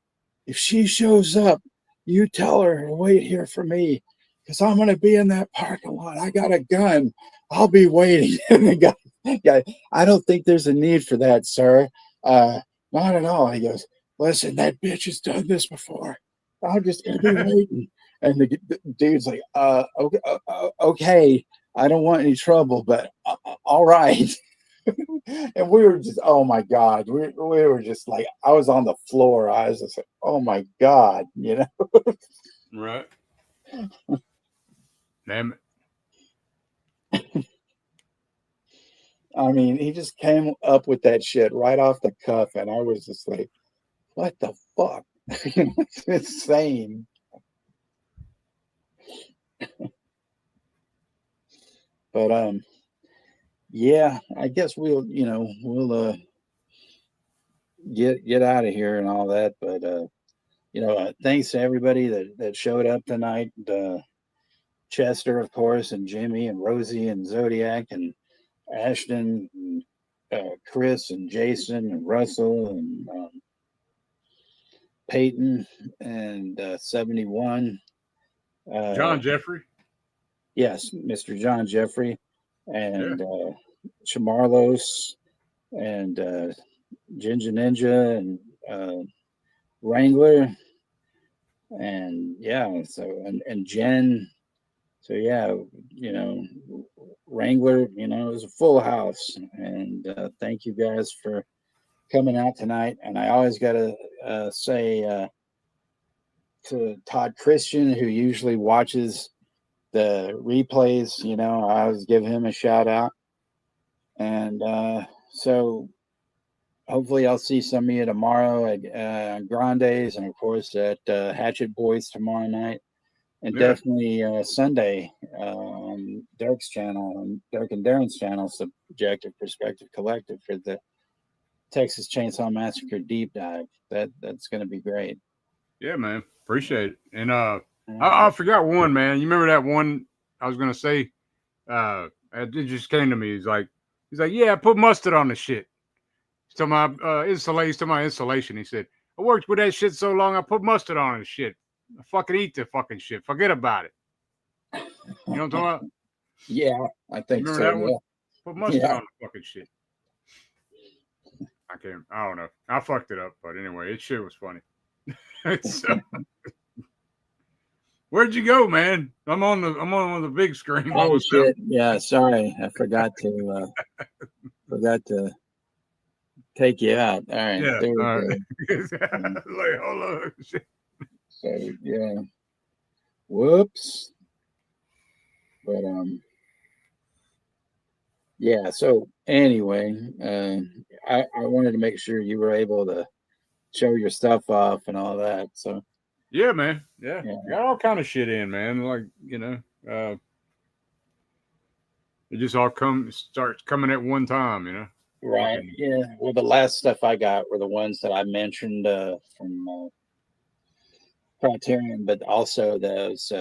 if she shows up, you tell her to wait here for me, because I'm going to be in that parking lot. I got a gun. I'll be waiting. And the guy, I don't think there's a need for that, sir. Not at all. He goes, listen, that bitch has done this before. I'm just going to be waiting. And the dude's like, okay, I don't want any trouble, but all right. And we were just, oh my God, we were just like, I was on the floor. I was just like, oh my God, you know? Right. Damn it. I mean, he just came up with that shit right off the cuff, and I was just like, what the fuck? It's insane. But yeah, I guess we'll get out of here and all that. But thanks to everybody that showed up tonight. Chester, of course, and Jimmy and Rosie and Zodiac and Ashton, and, Chris and Jason and Russell and Peyton and 71. John Jeffrey. Yes, Mr. John Jeffrey and Shamarlos and Ginger Ninja and Wrangler and and Jen. So Wrangler, it was a full house. And thank you guys for coming out tonight. And I always got to say to Todd Christian, who usually watches the replays, I always give him a shout out. And so hopefully I'll see some of you tomorrow at Grande's, and of course at Hatchet Boys tomorrow night. And definitely Sunday on Dirk's channel, and Dirk and Darren's channel, Subjective Perspective Collective, for the Texas Chainsaw Massacre deep dive. That's going to be great. Yeah, man. Appreciate it. And I forgot one, man. You remember that one I was going to say? It just came to me. He's like, yeah, I put mustard on the shit. He's talking about installation. He said, I worked with that shit so long, I put mustard on the shit. I fucking eat the fucking shit. Forget about it. You know what I'm talking about? Yeah, I think remember so. That one? Yeah. Put mustard on the fucking shit. I don't know. I fucked it up, but anyway, it shit was funny. Where'd you go, man? I'm on the big screen. Oh shit! Yeah, sorry, I forgot to take you out. All right, yeah. There we all go. Right. Like, hold on. Shit. So yeah, whoops. But yeah. So anyway, I wanted to make sure you were able to show your stuff off and all that. So yeah, man. Yeah. Got all kind of shit in, man. Like it just all starts coming at one time, Right. Yeah. Well, the last stuff I got were the ones that I mentioned from Criterion, but also those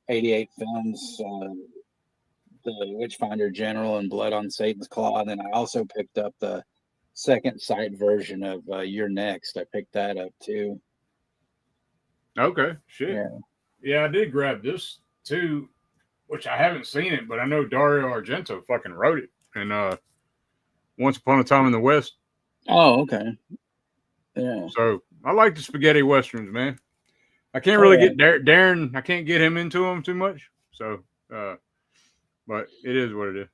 88 films, the Witchfinder General and Blood on Satan's Claw. And then I also picked up the second sight version of You're Next. I picked that up too. Okay. Shit. Yeah, I did grab this too, which I haven't seen it, but I know Dario Argento fucking wrote it. And Once Upon a Time in the West. Oh, okay. Yeah. So I like the spaghetti westerns, man. I can't really get Darren. I can't get him into them too much. So, but it is what it is.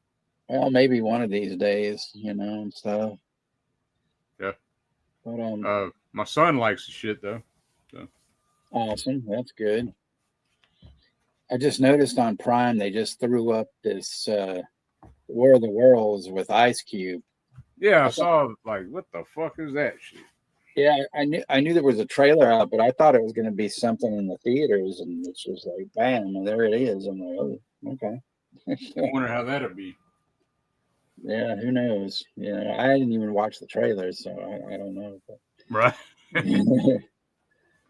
Well, maybe one of these days, and stuff. Yeah. But my son likes the shit though. So. Awesome. That's good. I just noticed on Prime they just threw up this War of the Worlds with Ice Cube. Yeah, I saw like, what the fuck is that shit? Yeah, I knew there was a trailer out, but I thought it was going to be something in the theaters, and it's just like, bam, and there it is. I'm like, oh, okay. I wonder how that'll be. Yeah, who knows? Yeah, I didn't even watch the trailers, so I don't know. Right.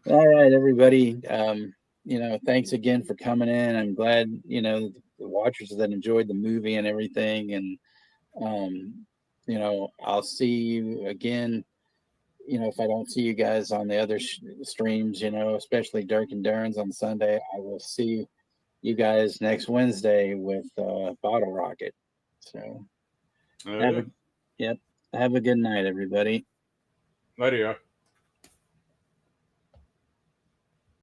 All right, everybody. Thanks again for coming in. I'm glad, the watchers that enjoyed the movie and everything. And, I'll see you again, if I don't see you guys on the other streams, especially Dirk and Darren's on Sunday, I will see you guys next Wednesday with Bottle Rocket. So Yeah. have a good night, everybody. Later.